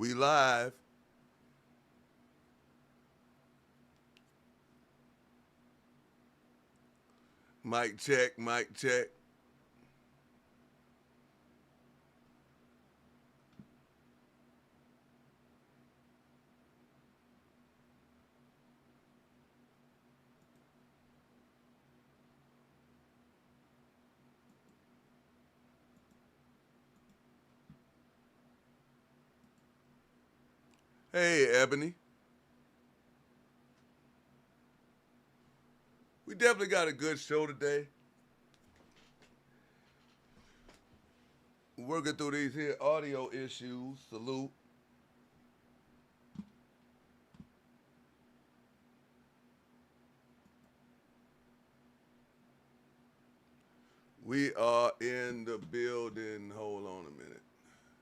We live. Mic check, mic check. Hey, Ebony. We definitely got a good show today. Working through these here audio issues. Salute. We are in the building. Hold on a minute.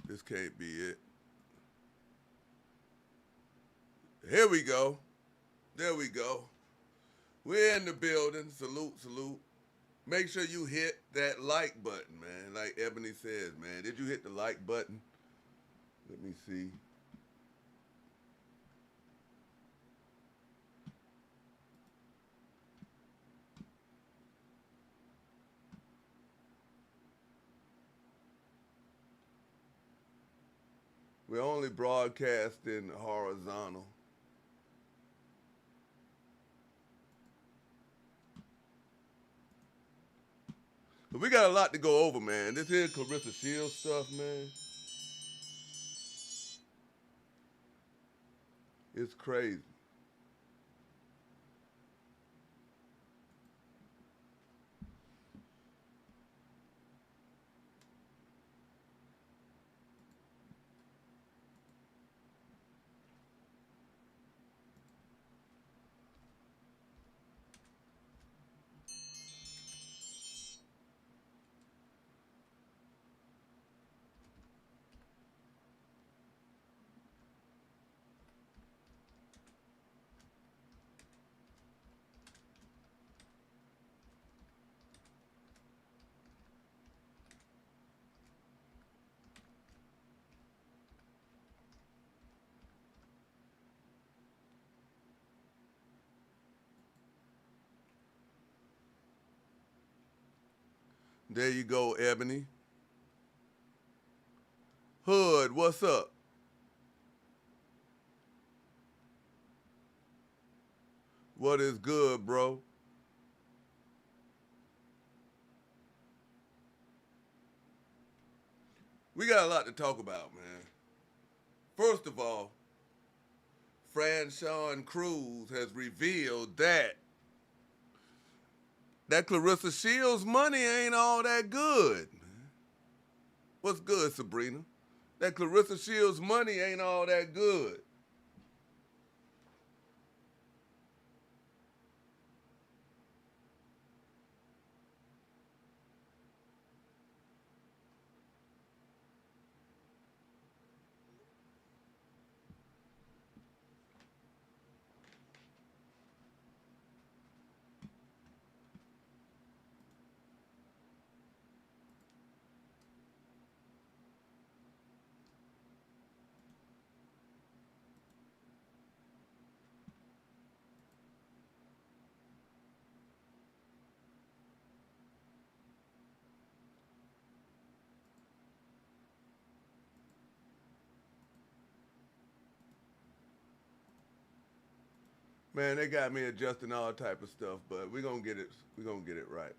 This can't be it. Here we go. There we go. We're in the building. Salute, salute. Make sure you hit that like button, man. Like Ebony says, man. Did you hit the like button? Let me see. We're only broadcasting horizontal. But we got a lot to go over, man. This here Claressa Shields stuff, man. It's crazy. There you go, Ebony. Hood, what's up? What is good, bro? We got a lot to talk about, man. First of all, Franchon Cruz has revealed that Claressa Shields' money ain't all that good. What's good, Sabrina? That Claressa Shields' money ain't all that good. Man, they got me adjusting all type of stuff, but we're gonna get it. We're gonna get it right.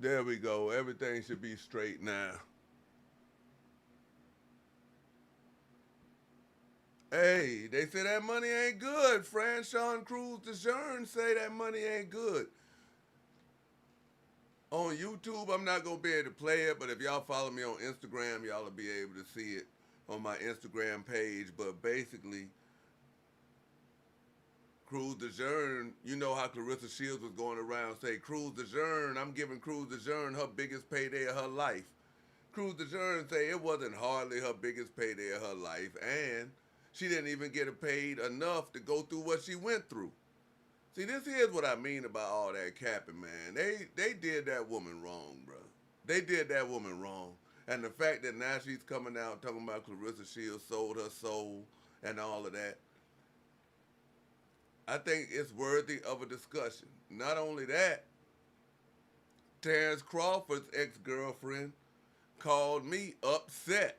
There we go. Everything should be straight now. Hey, they say that money ain't good. Franchon Cruz DeJean say that money ain't good. On YouTube, I'm not going to be able to play it, but if y'all follow me on Instagram, y'all will be able to see it on my Instagram page. But basically, Cruz DeJean, you know how Claressa Shields was going around say, Cruz DeJean, I'm giving Cruz DeJean her biggest payday of her life. Cruz DeJean say it wasn't hardly her biggest payday of her life, and she didn't even get paid enough to go through what she went through. See, this here's what I mean about all that capping, man. They did that woman wrong, bro. They did that woman wrong. And the fact that now she's coming out talking about Claressa Shields sold her soul and all of that, I think it's worthy of a discussion. Not only that, Terrence Crawford's ex-girlfriend called me upset.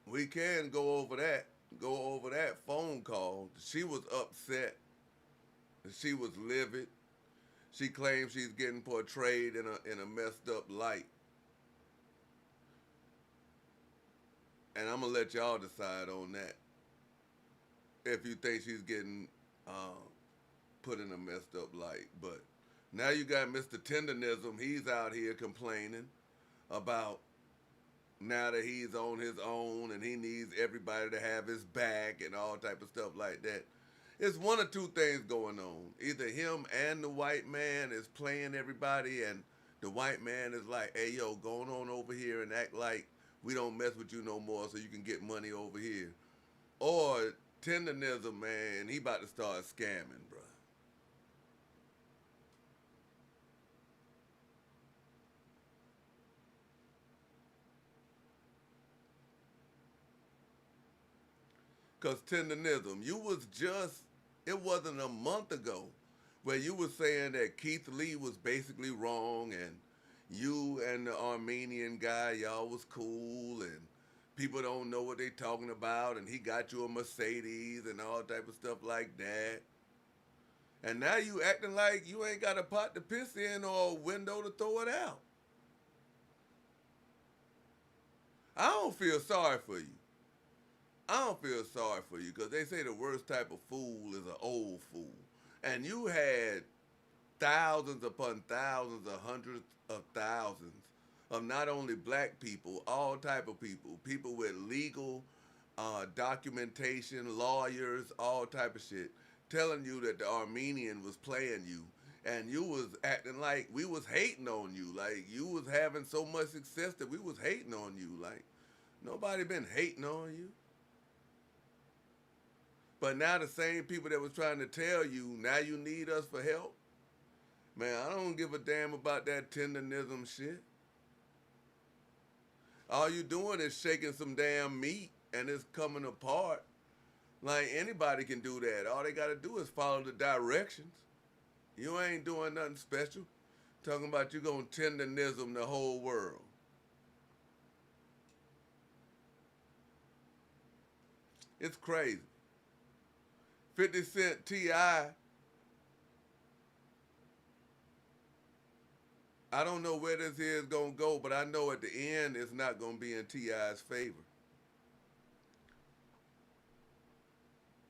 We can go over that phone call. She was upset. She was livid. She claims she's getting portrayed in a messed up light. And I'm going to let y'all decide on that. If you think she's getting put in a messed up light. But now you got Mr. Tendernism. He's out here complaining about now that he's on his own and he needs everybody to have his back and all type of stuff like that. It's one or two things going on. Either him and the white man is playing everybody, and the white man is like, hey, yo, going on over here and act like we don't mess with you no more so you can get money over here. Or Tendernism, man, he about to start scamming, bro. Because Tendernism, it wasn't a month ago where you were saying that Keith Lee was basically wrong and you and the Armenian guy, y'all was cool and people don't know what they talking about and he got you a Mercedes and all type of stuff like that. And now you acting like you ain't got a pot to piss in or a window to throw it out. I don't feel sorry for you. I don't feel sorry for you because they say the worst type of fool is an old fool. And you had thousands upon thousands or hundreds of thousands of not only black people, all type of people with legal documentation, lawyers, all type of shit, telling you that the Armenian was playing you. And you was acting like we was hating on you. Like you was having so much success that we was hating on you. Like nobody been hating on you. But now the same people that was trying to tell you, now you need us for help. Man, I don't give a damn about that tendernism shit. All you doing is shaking some damn meat and it's coming apart. Like anybody can do that. All they gotta do is follow the directions. You ain't doing nothing special. Talking about you gonna tendernism the whole world. It's crazy. 50 Cent T.I., I don't know where this is going to go, but I know at the end it's not going to be in T.I.'s favor.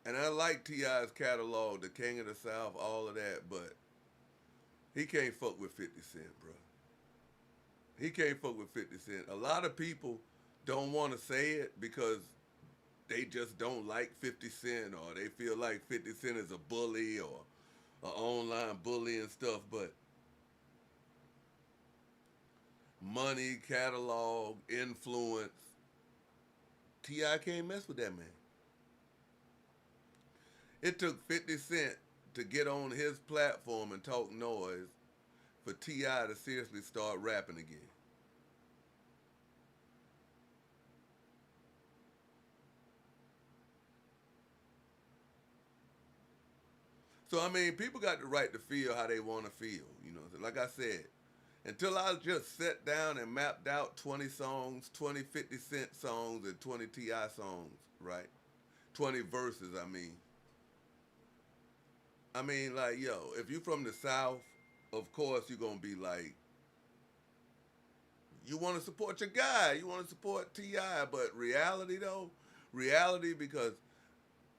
And I like T.I.'s catalog, The King of the South, all of that, but he can't fuck with 50 Cent, bro. He can't fuck with 50 Cent. A lot of people don't want to say it because they just don't like 50 Cent or they feel like 50 Cent is a bully or an online bully and stuff, but money, catalog, influence, T.I. can't mess with that man. It took 50 Cent to get on his platform and talk noise for T.I. to seriously start rapping again. So, I mean, people got the right to feel how they want to feel. You know, like I said, until I just sat down and mapped out 20 songs, 20 50 Cent songs, and 20 T.I. songs, right? 20 verses, I mean. I mean, like, yo, if you from the South, of course you're going to be like, you want to support your guy, you want to support T.I., but reality, though, reality, because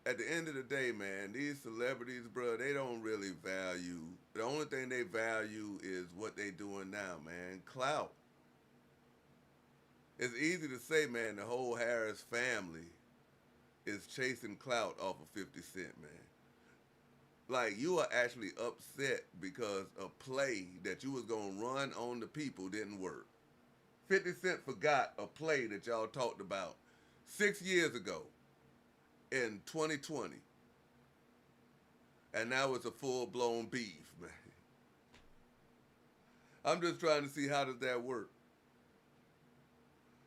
at the end of the day, man, these celebrities, bro, they don't really value. The only thing they value is what they doing now, man. Clout. It's easy to say, man, the whole Harris family is chasing clout off of 50 Cent, man. Like, you are actually upset because a play that you was going to run on the people didn't work. 50 Cent forgot a play that y'all talked about 6 years ago in 2020. And now it's a full-blown beef, man. I'm just trying to see how does that work.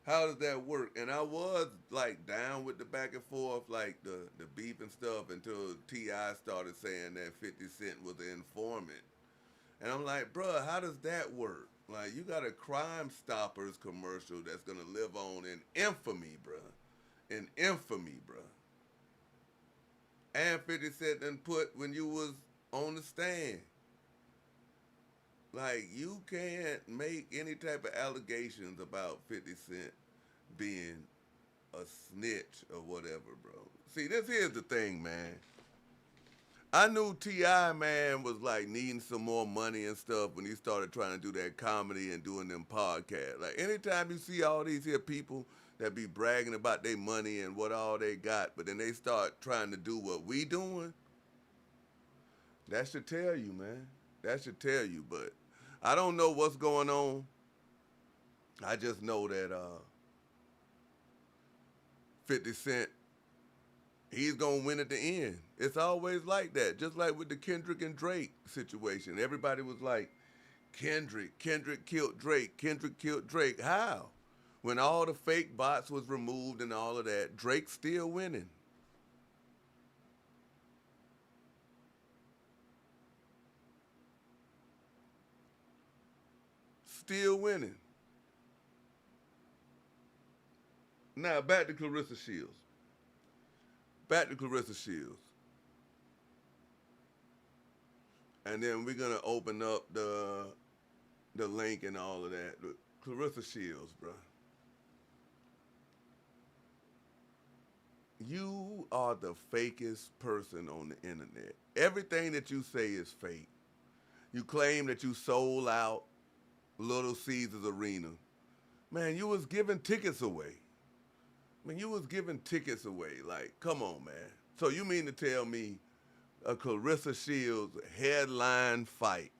How does that work? And I was like down with the back and forth, like the beef and stuff, until T.I. started saying that 50 Cent was an informant. And I'm like, bruh, how does that work? Like, you got a Crime Stoppers commercial that's gonna live on in infamy, bruh. In infamy, bruh. And 50 Cent done put when you was on the stand. Like, you can't make any type of allegations about 50 Cent being a snitch or whatever, bro. See, here's the thing, man. I knew T.I., man, was like needing some more money and stuff when he started trying to do that comedy and doing them podcasts. Like, anytime you see all these here people that be bragging about their money and what all they got, but then they start trying to do what we doing, that should tell you, man. That should tell you, but I don't know what's going on. I just know that 50 Cent, he's going to win at the end. It's always like that, just like with the Kendrick and Drake situation. Everybody was like, Kendrick killed Drake, Kendrick killed Drake. How? When all the fake bots was removed and all of that, Drake's still winning. Still winning. Now, back to Claressa Shields. Back to Claressa Shields. And then we're going to open up the link and all of that. Claressa Shields, bro. You are the fakest person on the internet. Everything that you say is fake. You claim that you sold out Little Caesars Arena. Man, you was giving tickets away. You was giving tickets away. Like, come on, man. So you mean to tell me a Claressa Shields headline fight,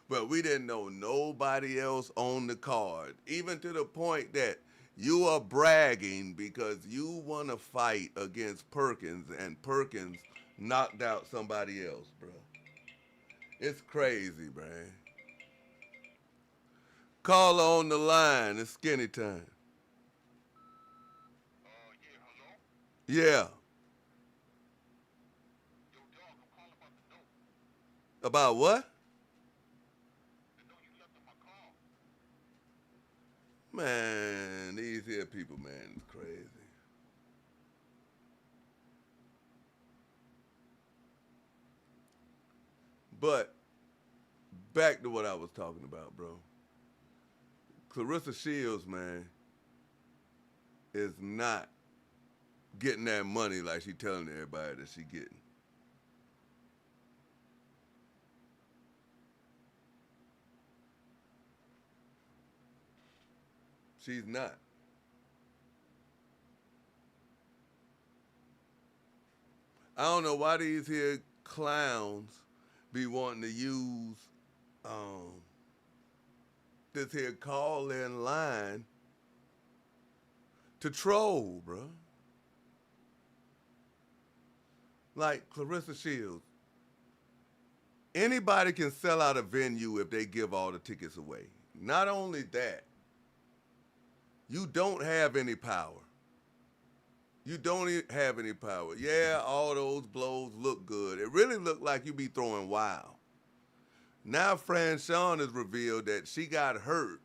but we didn't know nobody else on the card, even to the point that you are bragging because you want to fight against Perkins and Perkins knocked out somebody else, bro. It's crazy, man. Caller on the line. It's skinny time. Yeah. About what? Man, these here people, man, it's crazy. But back to what I was talking about, bro. Claressa Shields, man, is not getting that money like she telling everybody that she getting. She's not. I don't know why these here clowns be wanting to use um, this here call-in line to troll, bro. Like Claressa Shields. Anybody can sell out a venue if they give all the tickets away. Not only that, you don't have any power. You don't have any power. Yeah, all those blows look good. It really looked like you be throwing wild. Now Franchon has revealed that she got hurt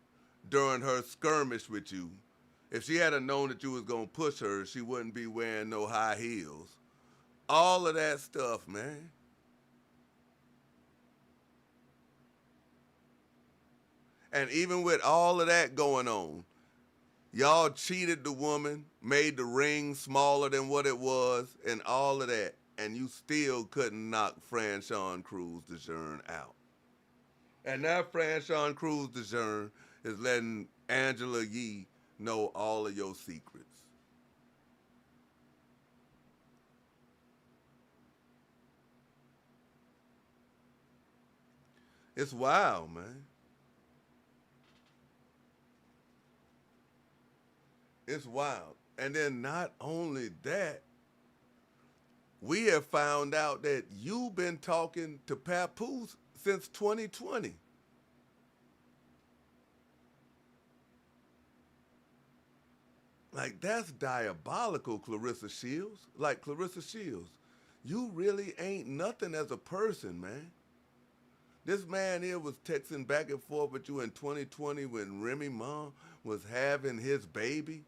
during her skirmish with you. If she had known that you was going to push her, she wouldn't be wearing no high heels. All of that stuff, man. And even with all of that going on, Y'all cheated the woman, made the ring smaller than what it was, and all of that, and you still couldn't knock Franchon Cruz DeJean out. And now Franchon Cruz DeJean is letting Angela Yee know all of your secrets. It's wild, man. It's wild. And then not only that, we have found out that you've been talking to Papoose since 2020. Like, that's diabolical, Claressa Shields. Like, Claressa Shields, you really ain't nothing as a person, man. This man here was texting back and forth with you in 2020 when Remy Ma was having his baby.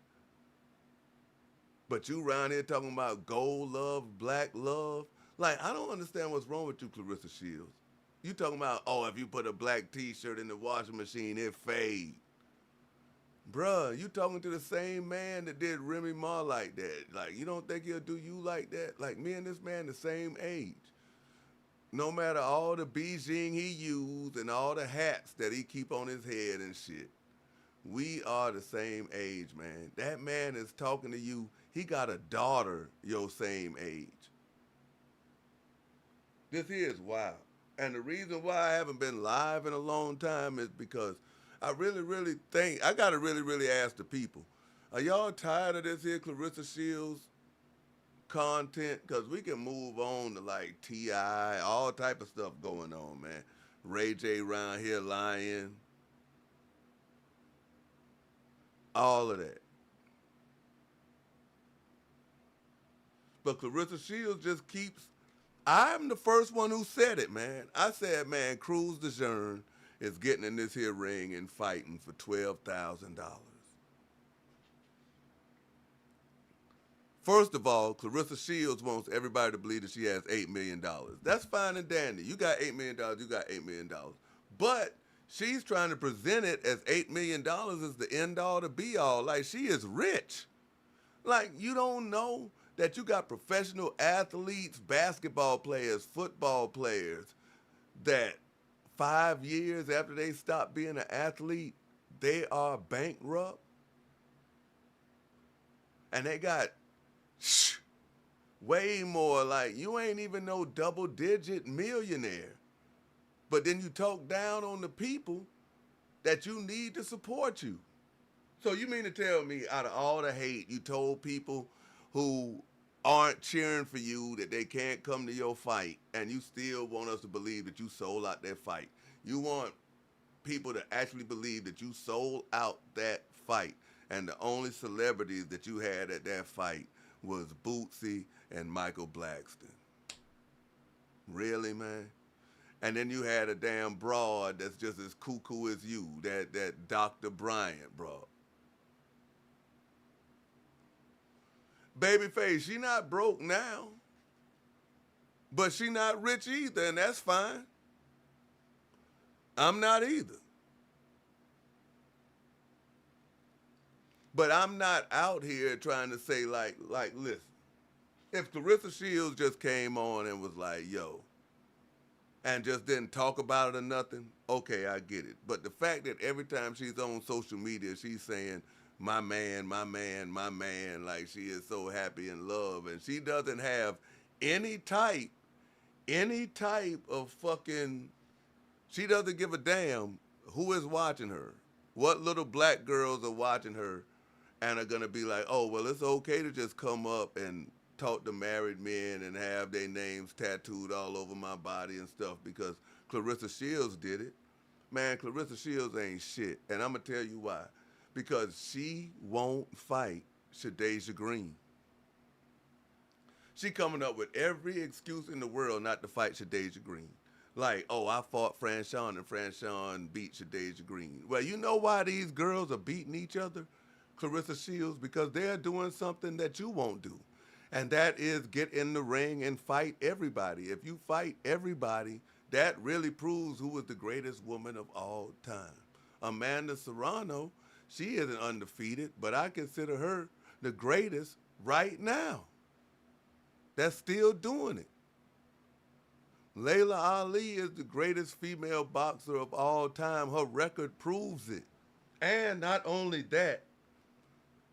But you around here talking about gold love, black love. Like, I don't understand what's wrong with you, Claressa Shields. You talking about, oh, if you put a black t-shirt in the washing machine, it fade. Bruh, you talking to the same man that did Remy Ma like that. Like, you don't think he'll do you like that? Like, me and this man the same age. No matter all the Beijing he used and all the hats that he keep on his head and shit. We are the same age, man. That man is talking to you. He got a daughter your same age. This here is wild. And the reason why I haven't been live in a long time is because I really think, I got to really ask the people, are y'all tired of this here Claressa Shields content? Because we can move on to like T.I., all type of stuff going on, man. Ray J around here lying. All of that. But Claressa Shields just keeps, I'm the first one who said it, man. I said, man, Cruz DeJean is getting in this here ring and fighting for $12,000. First of all, Claressa Shields wants everybody to believe that she has $8 million. That's fine and dandy. You got $8 million, you got $8 million. But she's trying to present it as $8 million as the end all to be all. Like, she is rich. Like, you don't know that you got professional athletes, basketball players, football players, that 5 years after they stop being an athlete, they are bankrupt. And they got way more, like, you ain't even no double-digit millionaire. But then you talk down on the people that you need to support you. So you mean to tell me, out of all the hate you told people who aren't cheering for you that they can't come to your fight, and you still want us to believe that you sold out that fight? You want people to actually believe that you sold out that fight, and the only celebrities that you had at that fight was Bootsy and Michael Blackston. Really, man? And then you had a damn broad that's just as cuckoo as you, that Dr. Bryant broad. Babyface, she not broke now, but she not rich either, and that's fine. I'm not either. But I'm not out here trying to say, like, listen, if Claressa Shields just came on and was like, yo, and just didn't talk about it or nothing, okay, I get it. But the fact that every time she's on social media, she's saying, my man, my man, my man, like she is so happy in love, and she doesn't have any type of fucking, she doesn't give a damn who is watching her. What little black girls are watching her and are gonna be like, oh, well, it's okay to just come up and talk to married men and have their names tattooed all over my body and stuff because Claressa Shields did it. Man, Claressa Shields ain't shit, and I'm gonna tell you why. Because she won't fight Shadeja Green. She coming up with every excuse in the world not to fight Shadeja Green. Like, oh, I fought Franchon and Franchon beat Shadeja Green. Well, you know why these girls are beating each other, Claressa Shields? Because they're doing something that you won't do. And that is get in the ring and fight everybody. If you fight everybody, that really proves who is the greatest woman of all time. Amanda Serrano, She isn't undefeated, but I consider her the greatest right now. That's still doing it. Layla Ali is the greatest female boxer of all time. Her record proves it. And not only that,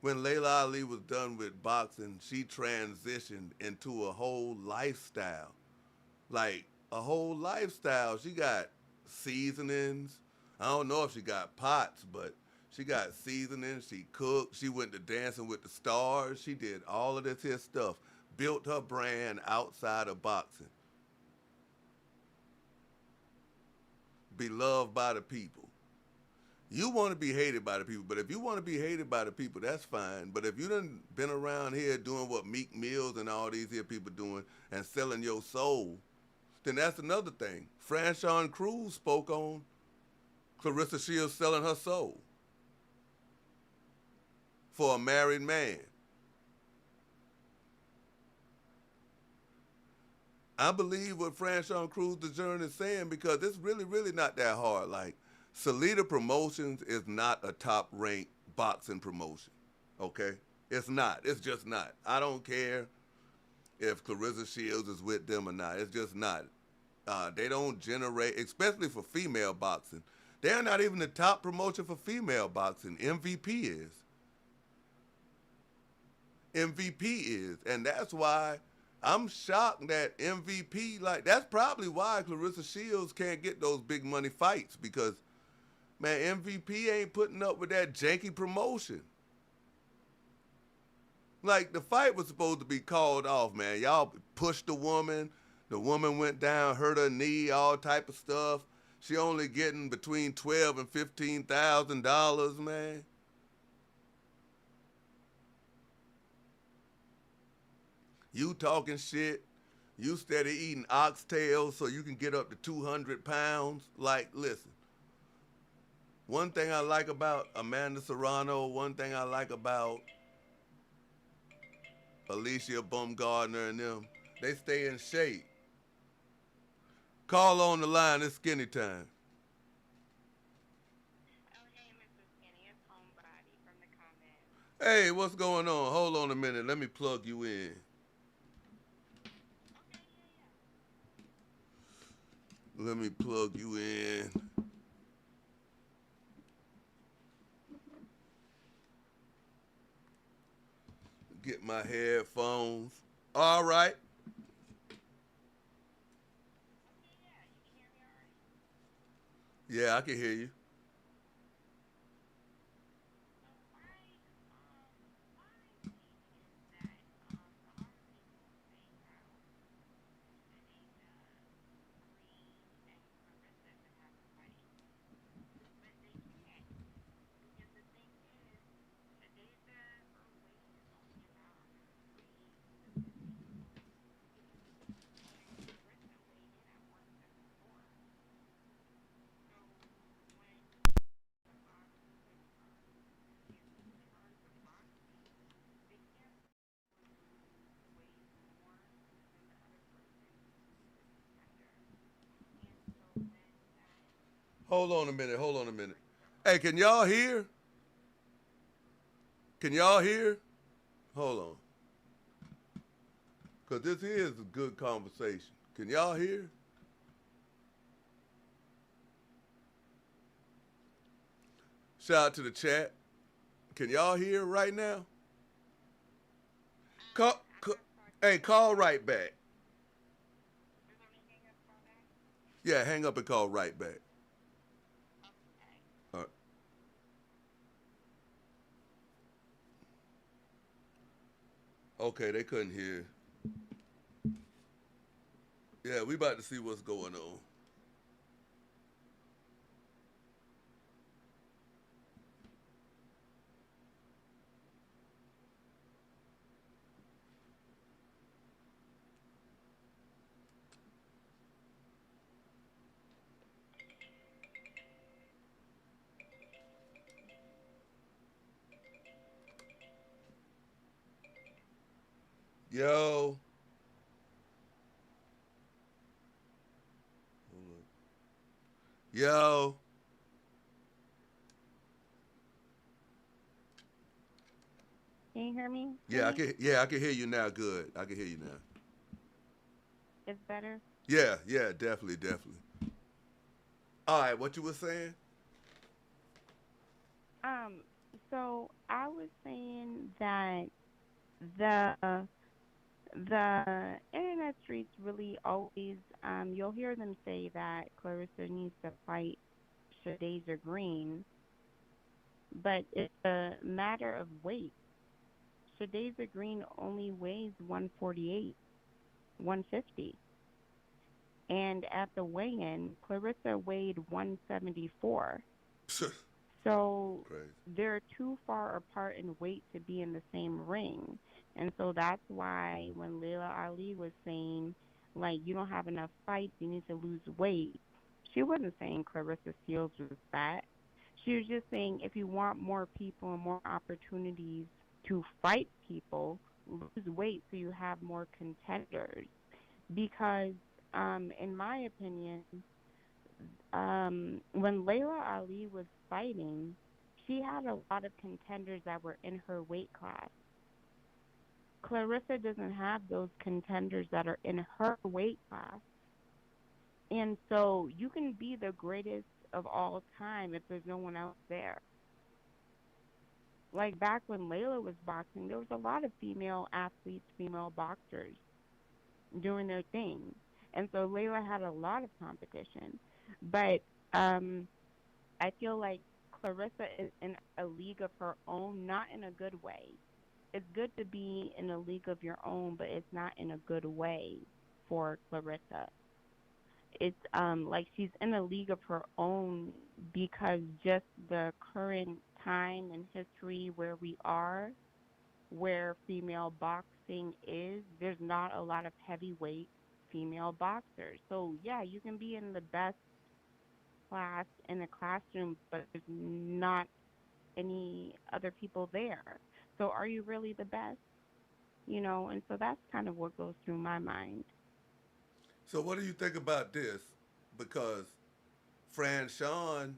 when Layla Ali was done with boxing, she transitioned into a whole lifestyle. Like a whole lifestyle. She got seasonings. I don't know if she got pots, but she got seasonings. She cooked. She went to Dancing with the Stars. She did all of this here stuff. Built her brand outside of boxing. Beloved by the people. You want to be hated by the people, but if you want to be hated by the people, that's fine. But if you done been around here doing what Meek Mills and all these here people doing and selling your soul, then that's another thing. Franchon Cruz spoke on Claressa Shields selling her soul for a married man. I believe what Franchon Cruz the journey is saying because it's really, really not that hard. Like, Salida Promotions is not a top-ranked boxing promotion, okay? It's not. It's just not. I don't care if Claressa Shields is with them or not. It's just not. They don't generate, especially for female boxing. They're not even the top promotion for female boxing. MVP is. MVP is. And that's why I'm shocked that MVP, like, that's probably why Claressa Shields can't get those big money fights because, man, MVP ain't putting up with that janky promotion. Like, the fight was supposed to be called off, man. Y'all pushed the woman went down, hurt her knee, all type of stuff. She only getting between $12,000 and $15,000, man. You talking shit. You steady eating oxtails so you can get up to 200 pounds. Like, listen. One thing I like about Amanda Serrano, one thing I like about Alicia Baumgardner and them, they stay in shape. Call on the line, it's skinny time. Oh, hey, Mr. Skinny, it's Homebody from the comments. Hey, what's going on? Hold on a minute. Let me plug you in. Okay, yeah. Let me plug you in. Get my headphones. All right. Okay, yeah, you can hear me all right? Yeah, I can hear you. So my thing is that a lot of people say how Shanasia Green and Clarissa could have a fight, but they can't. Because the thing is, Shanasia, her weight is only about 103 to 104, and Clarissa weighed in at 174. So when the boxers in terms of boxing, they can't really choose who weighs more than the other person who's the contender. And so when that Hold on a minute. Hold on a minute. breaks down, Hey, can y'all hear? Can y'all hear? Hold on. Because this is a good conversation. Can y'all hear? Shout out to the chat. Can y'all hear right now? Call, I got hey, talking. call right back. Does that make hang up call back? Yeah, hang up and call right back. Okay. All right. Okay, they couldn't hear. Yeah, we about to see what's going on. Yo. Yo. Can you hear me, Yeah, I Skinny? can. Yeah, I can hear you now. Good. I can hear you now. It's better. Yeah, yeah, definitely, definitely. All right, what you were saying? Um, so I was saying that the the internet streets really always you'll hear them say that Clarissa needs to fight Shadeja Green, but it's a matter of weight. Shadeja Green only weighs 148, 150. And at the weigh-in, Clarissa weighed 174. So Crazy. they're too far apart in weight to be in the same ring. And so that's why when Layla Ali was saying, like, you don't have enough fights, you need to lose weight, she wasn't saying Clarissa Shields was fat. She was just saying if you want more people and more opportunities to fight people, lose weight so you have more contenders. Because, in my opinion, when Layla Ali was fighting, she had a lot of contenders that were in her weight class. Clarissa doesn't have those contenders that are in her weight class. And so you can be the greatest of all time if there's no one else there. Like back when Layla was boxing, there was a lot of female athletes, female boxers doing their thing. And so Layla had a lot of competition. But um I feel like Clarissa is in a league of her own, not in a good way. It's good to be in a league of your own, but it's not in a good way for Clarissa. It's like she's in a league of her own because just the current time and history where we are, where female boxing is, there's not a lot of heavyweight female boxers. So yeah, you can be in the best class in a classroom, but there's not any other people there. So are you really the best? You know, and so that's kind of what goes through my mind. So, what do you think about this? Because Fran Sean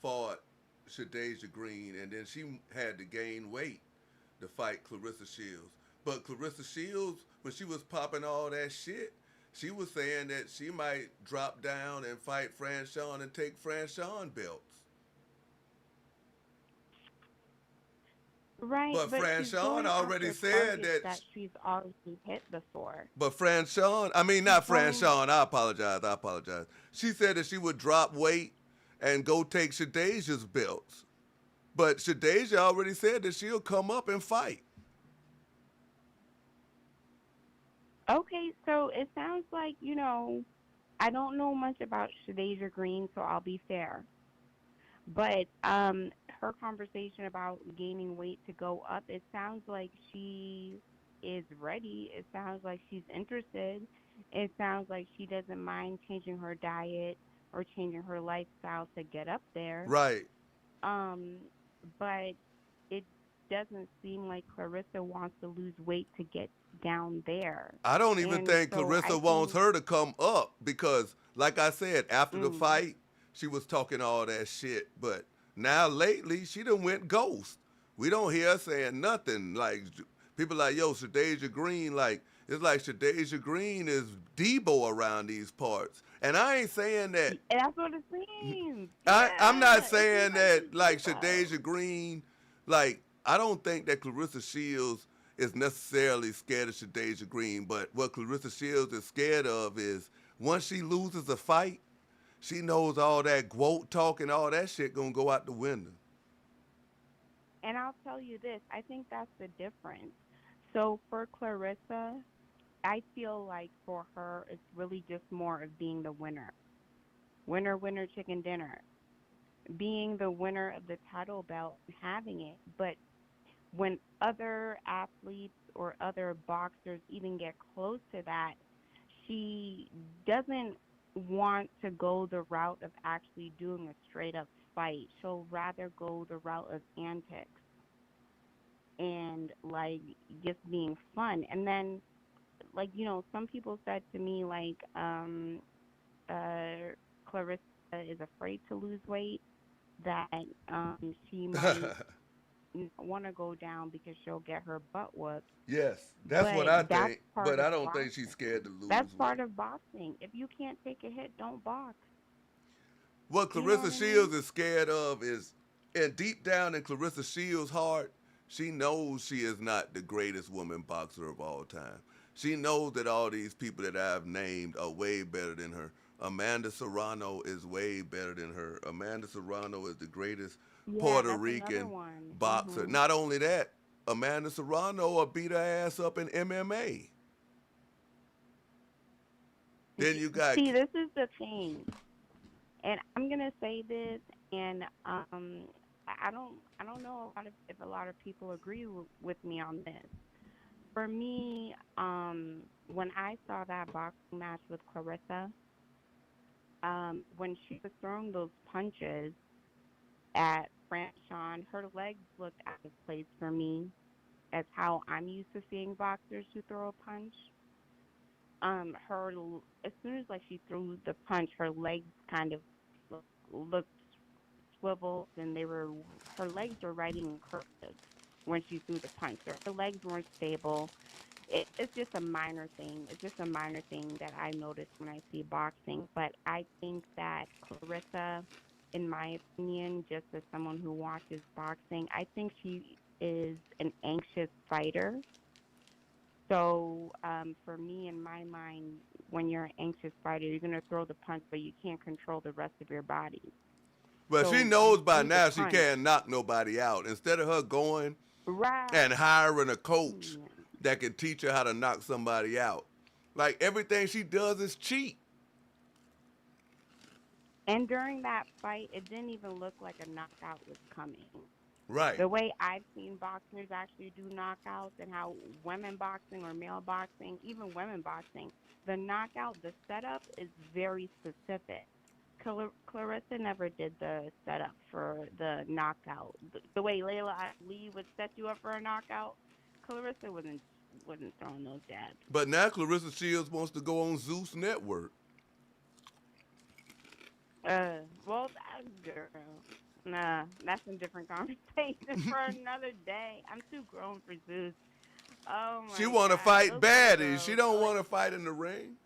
fought Shadeja Green, and then she had to gain weight to fight Clarissa Shields. But Clarissa Shields, when she was popping all that shit, she was saying that she might drop down and fight Fran Sean and take Fran Sean belts. Right, But but Fran she's Sean going already after said targets that. that she's already hit before. But Fran Sean, I mean She's not Fran going, Sean. I apologize. I apologize. She said that she would drop weight and go take Shadeja's belts. But Shadeja already said that she'll come up and fight. okay, so it sounds like, I don't know much about Shadeja Green, so I'll be fair. But her conversation about gaining weight to go up, it sounds like she is ready. It sounds like she's interested. It sounds like she doesn't mind changing her diet or changing her lifestyle to get up there. Right. Um, but it doesn't seem like Clarissa wants to lose weight to get down there. I don't even And think so Clarissa I wants think, her to come up because, like I said, after the mm, fight, she was talking all that shit. But now lately, she done went ghost. We don't hear her saying nothing. Like people like, yo, Shadeja Green, like it's like Shadeja Green is Debo around these parts. And I ain't saying that. that's what it seems. I'm not Yeah, it seems saying like she's that like Debo. Shadeja Green, like I don't think that Clarissa Shields is necessarily scared of Shadeja Green, but what Clarissa Shields is scared of is once she loses a fight, she knows all that quote talk and all that shit gonna go out the window. And I'll tell you this, I think that's the difference. So for Clarissa, I feel like for her, it's really just more of being the winner. Winner, winner, chicken dinner. Being the winner of the title belt and having it. But when other athletes or other boxers even get close to that, she doesn't want to go the route of actually doing a straight up fight. She'll rather go the route of antics and like just being fun. And then like, some people said to me like Clarissa is afraid to lose weight, that she might want to go down because she'll get her butt whooped. Yes, that's what But I that's think. part But of I don't think she's boxing. scared to That's lose part weight. of boxing. If you can't take a hit, don't box. What You know Clarissa what I mean? Shields is scared of is, and deep down in Clarissa Shields' heart, she knows she is not the greatest woman boxer of all time. She knows that all these people that I've named are way better than her. Amanda Serrano is way better than her. Amanda Serrano is the greatest Yeah, Puerto that's another Rican one. boxer. Not only that, Amanda Serrano will beat her ass up in MMA. Then you got See, this is the thing, and I'm gonna say this, and I don't know if a lot of people agree with me on this. For me, when I saw that boxing match with Clarissa, when she was throwing those punches at Franchon, her legs looked out of place for me, as how I'm used to seeing boxers who throw a punch. As soon as like she threw the punch, her legs kind of looked swiveled, and her legs were writing in cursive when she threw the punch. So her legs weren't stable. It's just a minor thing. It's just a minor thing that I notice when I see boxing. But I think that Clarissa, in my opinion, just as someone who watches boxing, I think she is an anxious fighter. So for me, in my mind, when you're an anxious fighter, you're going to throw the punch, but you can't control the rest of your body. Well, she So knows you by threw the now she punch. can't knock nobody out. Instead of her going and Right. hiring a coach Yeah. that can teach her how to knock somebody out, like everything she does is cheat. And during that fight, it didn't even look like a knockout was coming. Right. The way I've seen boxers actually do knockouts and how women boxing or male boxing, even women boxing, the knockout, the setup is very specific. Clarissa never did the setup for the knockout. The way Layla Ali would set you up for a knockout, Clarissa wasn't throwing those jabs. But now Clarissa Shields wants to go on Zeus Network. Well, that girl. Nah, that's a different conversation for another day. I'm too grown for Zeus. Oh She my want to God, fight those little baddies. She girls. don't Like, want to fight in the ring.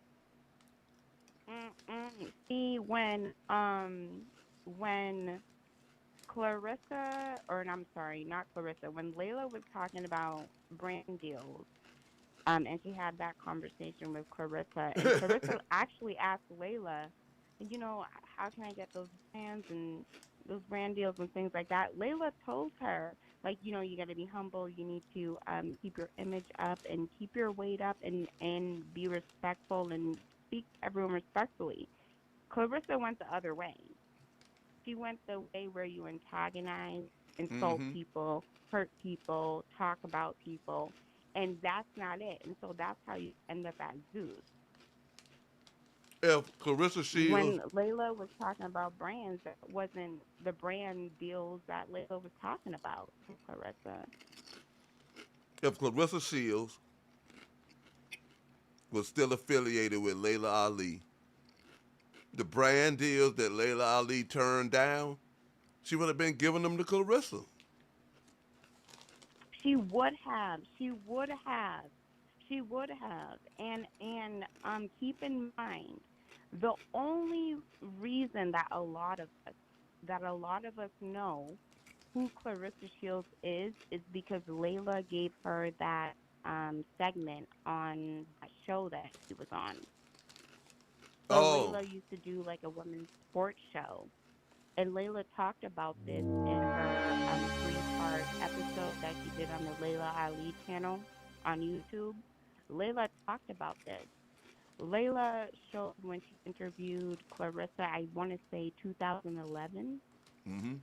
see when Clarissa, or I'm sorry, not Clarissa, when Layla was talking about brand deals, and she had that conversation with Clarissa, and Clarissa actually asked Layla, how can I get those brands and those brand deals and things like that. Layla told her, like, you got to be humble. You need to keep your image up and keep your weight up and be respectful and speak to everyone respectfully. Clarissa went the other way. She went the way where you antagonize, insult Mm-hmm. people, hurt people, talk about people, and that's not it. And so that's how you end up at Zeus. If Clarissa Shields, When Layla was talking about brands, that wasn't the brand deals that Layla was talking about to Clarissa. if Clarissa Shields was still affiliated with Layla Ali, the brand deals that Layla Ali turned down, she would have been giving them to Clarissa. She would have. She would have. She would have. And keep in mind, the only reason that a lot of us know who Clarissa Shields is because Layla gave her that segment on that show that she was on. So Oh. Layla used to do like a women's sports show. And Layla talked about this in her 3-part episode that she did on the Layla Ali channel on YouTube. Layla talked about this. Layla showed when she interviewed Clarissa, I want to say 2011. Mm-hmm.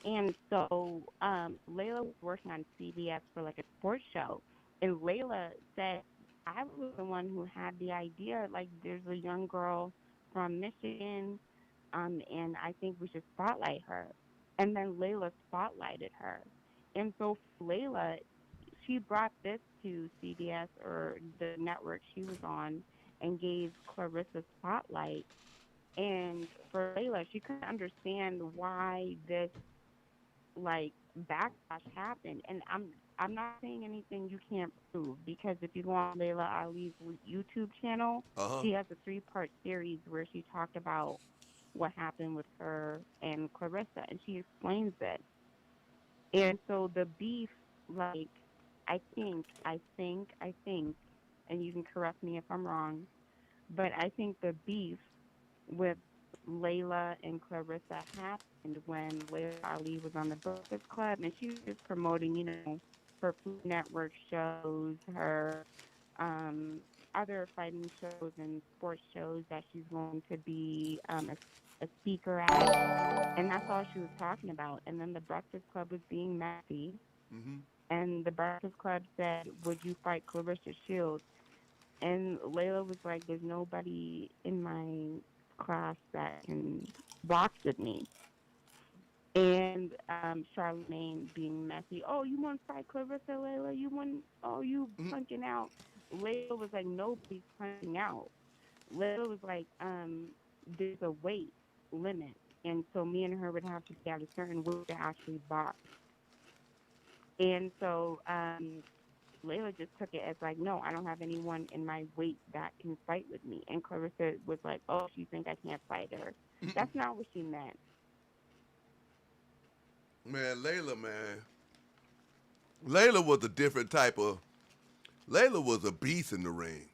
And so Layla was working on CBS for like a sports show. And Layla said, I was the one who had the idea. Like, there's a young girl from Michigan, and I think we should spotlight her. And then Layla spotlighted her. And so for Layla, she brought this to CBS or the network she was on and gave Clarissa spotlight. And for Layla, she couldn't understand like backlash happened, and I'm not saying anything you can't prove, because if you go on Layla Ali's YouTube channel, Uh-huh. she has a 3-part series where she talked about what happened with her and Clarissa, and she explains it. And so the beef, like, I think, and you can correct me if I'm wrong, but I think the beef with Layla and Clarissa happened when Layla Ali was on the Breakfast Club, and she was just promoting, her Food Network shows, her um, other fighting shows and sports shows that she's going to be a speaker at, and that's all she was talking about. And then the Breakfast Club was being messy, Mm-hmm. and the Breakfast Club said, "Would you fight Clarissa Shields?" And Layla was like, "There's nobody in my class that can box with me." And Charlemagne being messy, "Oh, you want to fight Clarissa, Layla? You want? Oh, you Mm-hmm. punking out?" Layla was like, "Nobody's punching out." Layla was like, "There's a weight limit, and so me and her would have to be at a certain weight to actually box." And so Layla just took it as like, "No, I don't have anyone in my weight that can fight with me." And Clarissa was like, "Oh, she think I can't fight her." That's not what she meant. Man, Layla was a different type of. Layla was a beast in the ring.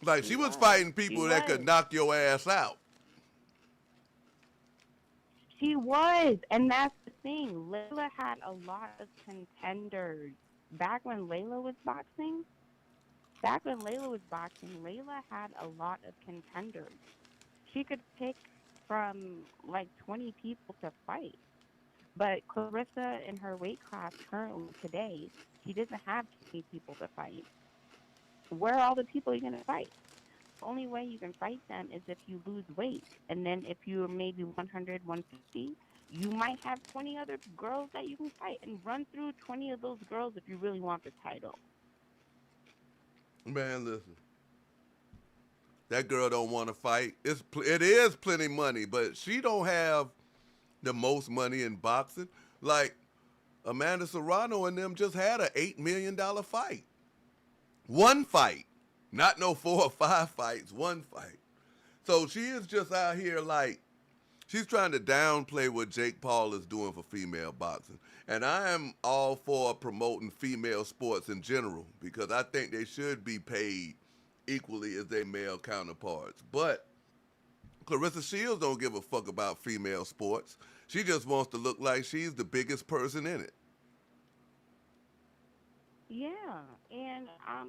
Like, She she was was. fighting She people that could was. knock your ass out. She was. And that's the thing. Layla had a lot of contenders. Back when Layla was boxing, Layla had a lot of contenders. She could pick from like 20 people to fight. But Clarissa in her weight class currently today, she doesn't have 20 people to fight. Where are all the people you're going to fight? The only way you can fight them is if you lose weight. And then if you're maybe 100, 150, you might have 20 other girls that you can fight, and run through 20 of those girls if you really want the title. Man, listen. That girl don't want to fight. It is plenty money, but she don't have the most money in boxing. Like, Amanda Serrano and them just had a $8 million fight. One fight. Not no 4 or 5 fights, one fight. So she is just out here like she's trying to downplay what Jake Paul is doing for female boxing. And I am all for promoting female sports in general because I think they should be paid equally as their male counterparts. But Clarissa Shields don't give a fuck about female sports. She just wants to look like she's the biggest person in it. Yeah, and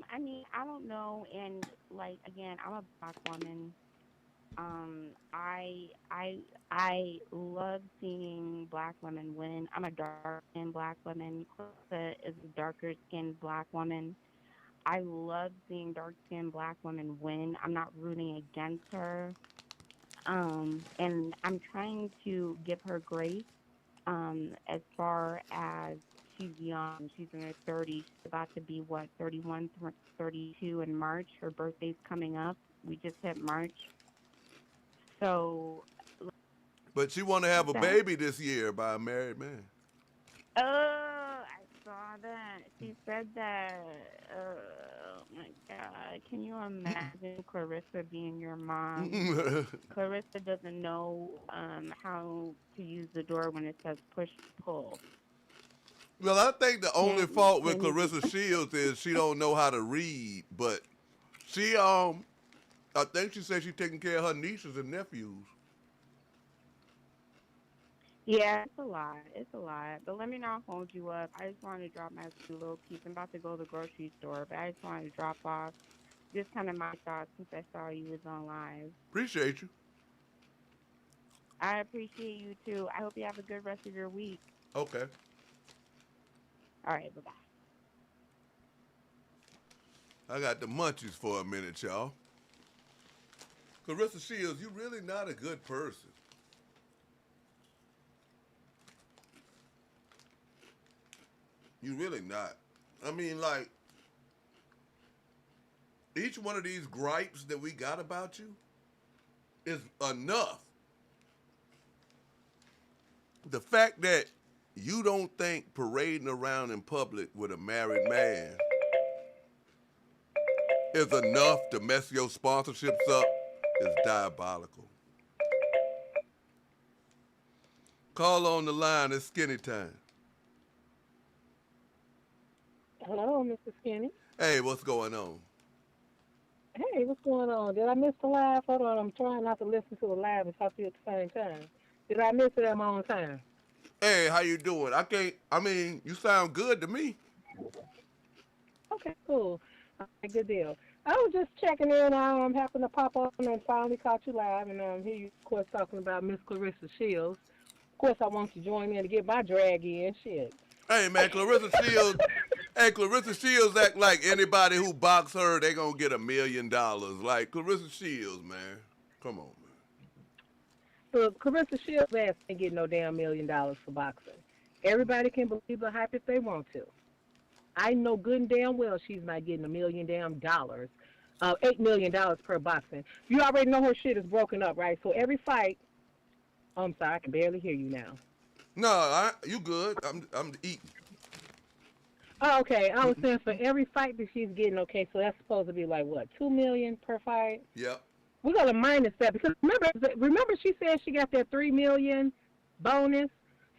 I mean, I don't know, and like again, I'm a black woman. I love seeing black women win. I'm a dark skinned black woman. Clarissa is a darker skinned black woman. I love seeing dark skinned black women win. I'm not rooting against her. And I'm trying to give her grace. As far as she's young, she's in her 30s. She's about to be what, 31, 32 in March. Her birthday's coming up. We just hit March. So, But she want to have what's a that? baby this year by a married man. Oh, I saw that. She said that. Oh my God. Can you imagine Clarissa being your mom? Clarissa doesn't know how to use the door when it says push pull. Well, I think the only fault with Can you? Clarissa Shields is she don't know how to read, but she I think she said she's taking care of her nieces and nephews. Yeah, it's a lot. It's a lot. But let me not hold you up. I just wanted to drop my little piece. I'm about to go to the grocery store, but I just wanted to drop off just kind of my thoughts since I saw you was on live. Appreciate you. I appreciate you too. I hope you have a good rest of your week. Okay. All right, bye bye. I got the munchies for a minute, y'all. Clarissa Shields, you really not a good person. You really not. I mean, like, each one of these gripes that we got about you is enough The fact that you don't think parading around in public with a married man is enough to mess your sponsorships up is diabolical. Call on the line. It's skinny time. Hello, Mr. Skinny. Hey, what's going on? Hey, what's going on? Did I miss the live? Hold on, I'm trying not to listen to the live and talk to you at the same time. Did I miss it at my own time? Hey, how you doing? I mean, you sound good to me. Okay, cool. Okay, good deal. I was just checking in. I happened to pop up and finally caught you live, and hear you, of course, talking about Miss Claressa Shields. Of course, I want you to join me to get my drag in. Shit. Hey, man, Claressa Shields. Hey, Claressa Shields act like anybody who box her, they gonna get $1 million. Like Claressa Shields, man. Come on, man. So Claressa Shields' ass ain't getting no damn $1 million for boxing. Everybody can believe the hype if they want to. I know good and damn well she's not getting $1 million, $8 million per boxing. You already know her shit is broken up, right? So every fight, oh, I'm sorry, I can barely hear you now. No, you good. I'm eating. Oh, okay. I was saying for every fight that she's getting, okay, so that's supposed to be like what, 2 million per fight? Yep. We're gonna minus that because remember she said she got that 3 million bonus,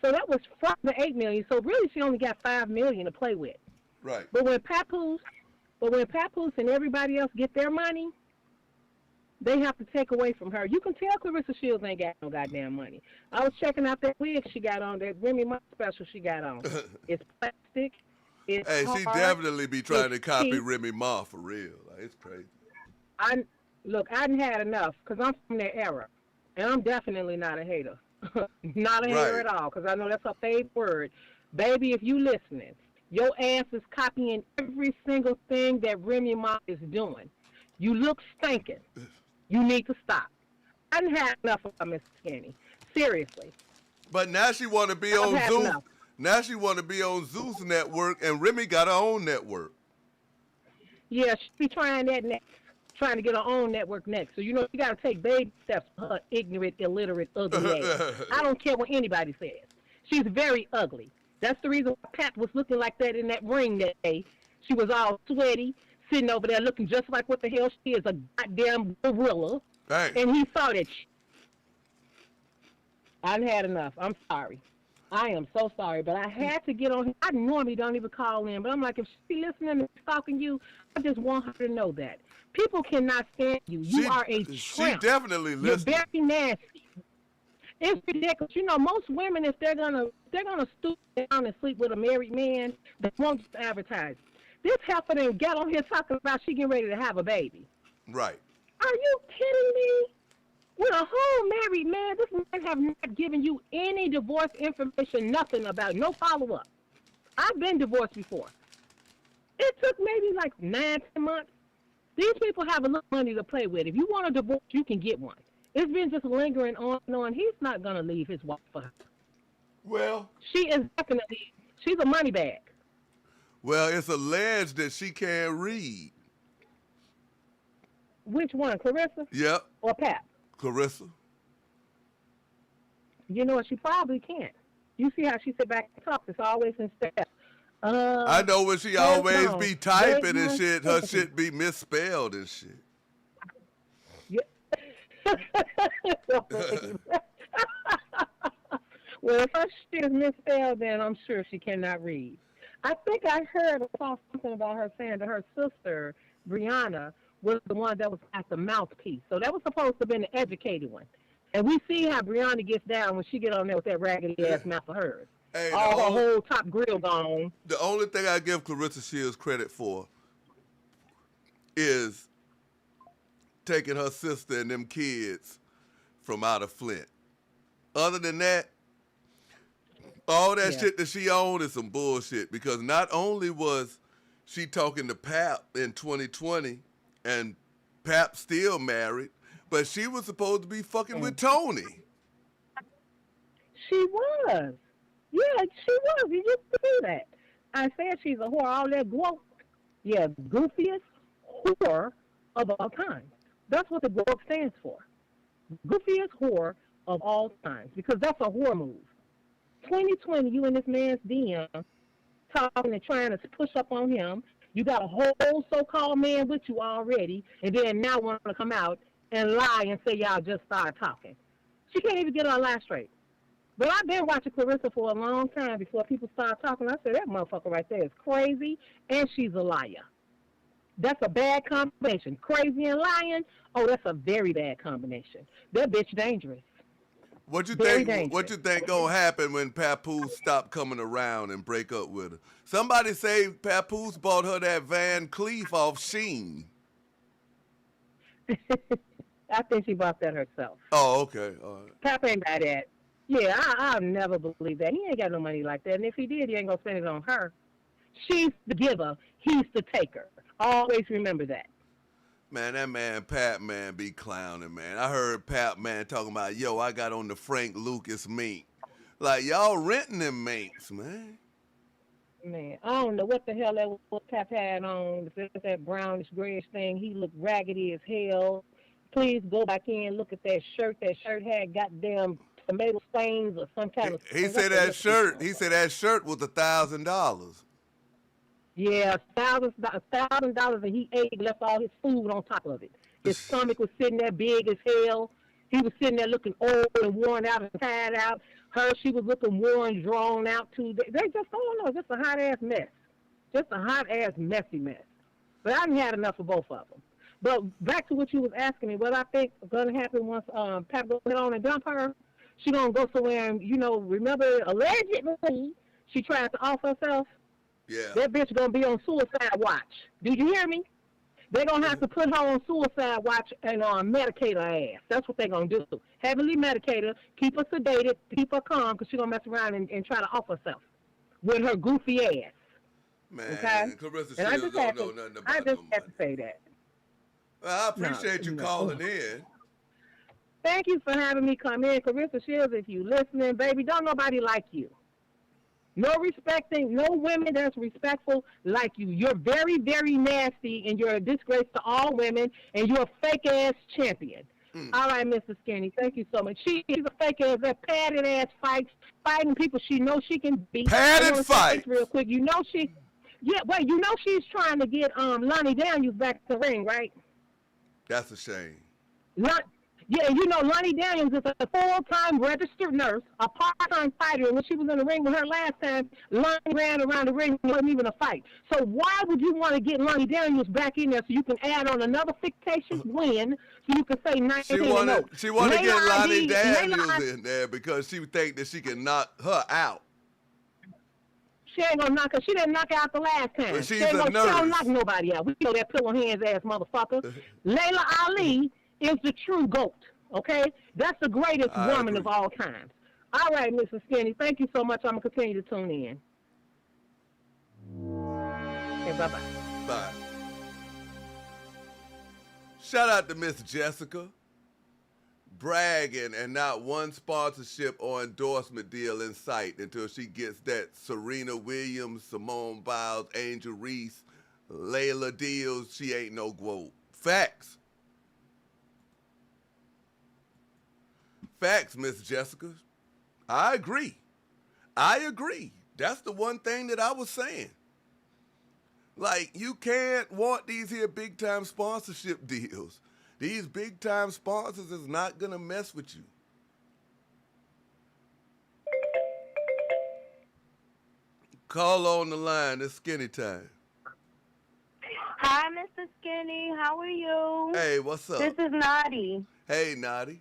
so that was from the 8 million. So really, she only got 5 million to play with. Right. But when Papoose and everybody else get their money, they have to take away from her. You can tell Claressa Shields ain't got no goddamn money. I was checking out that wig she got on, that Remy Ma special she got on. It's plastic. It's Hey, hard. she definitely be trying to It's copy cheap. Remy Ma for real. Like, it's crazy. I look, I done had enough because I'm from that era, and I'm definitely not a hater. Not a hater Right. at all because I know that's her favorite word. Baby, if you listening, your ass is copying every single thing that Remy Ma is doing. You look stinking. You need to stop. I done had enough of Miss Skinny. Seriously, But now she want to be I've on had Zeus. enough. Now she want to be on Zeus network, and Remy got her own network. Yeah, she be trying that next, trying to get her own network next. So you know you got to take baby steps for her ignorant, illiterate, ugly ass. I don't care what anybody says. She's very ugly. That's the reason why Pat was looking like that in that ring that day. She was all sweaty, sitting over there looking just like what the hell she is, a goddamn gorilla. Dang. And he saw that. I've had enough. I'm sorry. I am so sorry, but I had to get on. I normally don't even call in, but I'm like, if she listening and stalking you, I just want her to know that people cannot stand you. You She are a she tramp. definitely You're listening. very nasty. It's ridiculous. You know, most women, if they're gonna stoop down and sleep with a married man, they won't just advertise. This heifer done got on here talking about she getting ready to have a baby. Right. Are you kidding me? With a whole married man, this man have not given you any divorce information, nothing about it, no follow up. I've been divorced before. It took maybe like 9, 10 months. These people have a little money to play with. If you want a divorce, you can get one. It's been just lingering on and on. He's not gonna leave his wife for her. Well, She is definitely she's a money bag. well, it's alleged that she can't read. Which one, Claressa Yep. or Pat? Claressa. You know what? She probably can't. You see how she sit back and talks? It's always in steps. I know when she Hold always on. be Wait typing and one shit, her second. shit be misspelled and shit. Yeah. Well, if her shit is misspelled, then I'm sure she cannot read. I think I heard or saw something about her saying that her sister, Brianna, was the one that was at the mouthpiece. So that was supposed to have been the educated one. And we see how Brianna gets down when she get on there with that raggedy ass mouth of hers. Hey, All her whole top grill gone. the only thing I give Claressa Shields credit for is taking her sister and them kids from out of Flint. Other than that, all that Yeah. shit that she owned is some bullshit because not only was she talking to Pap in 2020 and Pap still married, but she was supposed to be fucking with Tony. She was. Yeah, she was. You used to do that. I said she's a whore. All that growth. Yeah, goofiest whore of all time. That's what the growth stands for. Goofiest whore of all times because that's a whore move. 2020, you in this man's DM talking and trying to push up on him. You got a whole so-called man with you already, and then now want to come out and lie and say y'all just started talking. She can't even get her lie straight. But I've been watching Claressa for a long time before people start talking. I said, that motherfucker right there is crazy, and she's a liar. That's a bad combination. Crazy and lying, oh, that's a very bad combination. That bitch dangerous. What you Very think? dangerous. What you think gonna happen when Papoose stop coming around and break up with her? Somebody say Papoose bought her that Van Cleef off Sheen. I think she bought that herself. Oh, okay. All right. Pap ain't got that. Yeah, I'll never believe that. He ain't got no money like that. And if he did, he ain't going to spend it on her. She's the giver. He's the taker. Always remember that. Man, that man Pat man be clowning, man. I heard Pat man talking about, yo, I got on the Frank Lucas mink. Like, y'all renting them minks, man. Man, I don't know what the hell that was Pap had on. If it's that brownish grayish thing, he looked raggedy as hell. Please go back in and look at that shirt. That shirt had goddamn tomato stains or some kind of. He said that shirt. He said that shirt was $1,000. Yeah, $1,000, and he ate, left all his food on top of it. His stomach was sitting there big as hell. He was sitting there looking old and worn out and tired out. Her, she was looking worn, drawn out too. They just, I don't know, just a hot ass mess. Just a hot ass messy mess. But I done had enough of both of them. But back to what you was asking me, what I think is going to happen once Pat goes on and dump her, she going to go somewhere and, you know, remember allegedly she tried to off herself. Yeah. That bitch going to be on suicide watch. Do you hear me? They're going to have to put her on suicide watch and medicate her ass. That's what they're going to do. Heavily medicate her, keep her sedated, keep her calm, because she's going to mess around and try to off herself with her goofy ass. Man, okay? Claressa And Shields don't know nothing about I just no have money. to say that. Well, I appreciate you calling in. Thank you for having me come in. Claressa Shields, if you listening, baby, don't nobody like you. No respecting, no women that's respectful like you. You're very, very nasty, and you're a disgrace to all women, and you're a fake-ass champion. All right, Mr. Skinny, thank you so much. She's a fake-ass, that padded-ass fighting people she knows she can beat. Padded fight. Real quick, you know she, yeah, wait, you know she's trying to get Lonnie Daniels back to the ring, right? That's a shame. Yeah, you know, Lonnie Daniels is a full-time registered nurse, a part-time fighter. And when she was in the ring with her last time, Lonnie ran around the ring and wasn't even a fight. So why would you want to get Lonnie Daniels back in there so you can add on another fictitious win so you can say 19-0? She wanted to get Lonnie Daniels in there because she would think that she can knock her out. She ain't gonna knock her. She didn't knock her out the last time. But she's she a nurse. She don't knock nobody out. We know that pillow hands ass motherfucker. Layla Ali is the true GOAT, okay? That's the greatest woman of all time. All right, Mrs. Skinny, thank you so much. I'm going to continue to tune in. Okay, bye-bye. Bye. Shout out to Miss Jessica. Bragging and not one sponsorship or endorsement deal in sight until she gets that Serena Williams, Simone Biles, Angel Reese, Layla deals. She ain't no GOAT. Facts. Facts, Miss Jessica. I agree. That's the one thing that I was saying. Like, you can't want these here big-time sponsorship deals. These big-time sponsors is not going to mess with you. Call on the line. It's Skinny time. Hi, Mr. Skinny. How are you? Hey, what's up? This is Nadi. Hey, Nadi.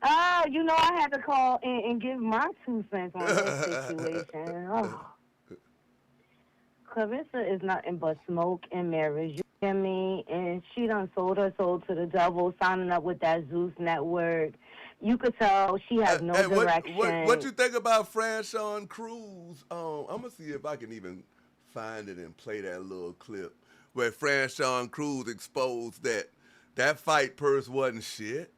Oh, you know I had to call and give my 2 cents on this situation. Oh. Claressa is nothing but smoke and mirrors. You hear me? And she done sold her soul to the devil, signing up with that Zeus network. You could tell she has no direction. What you think about Franchon Cruz? I'm going to see if I can even find it and play that little clip where Franchon Cruz exposed that fight purse wasn't shit.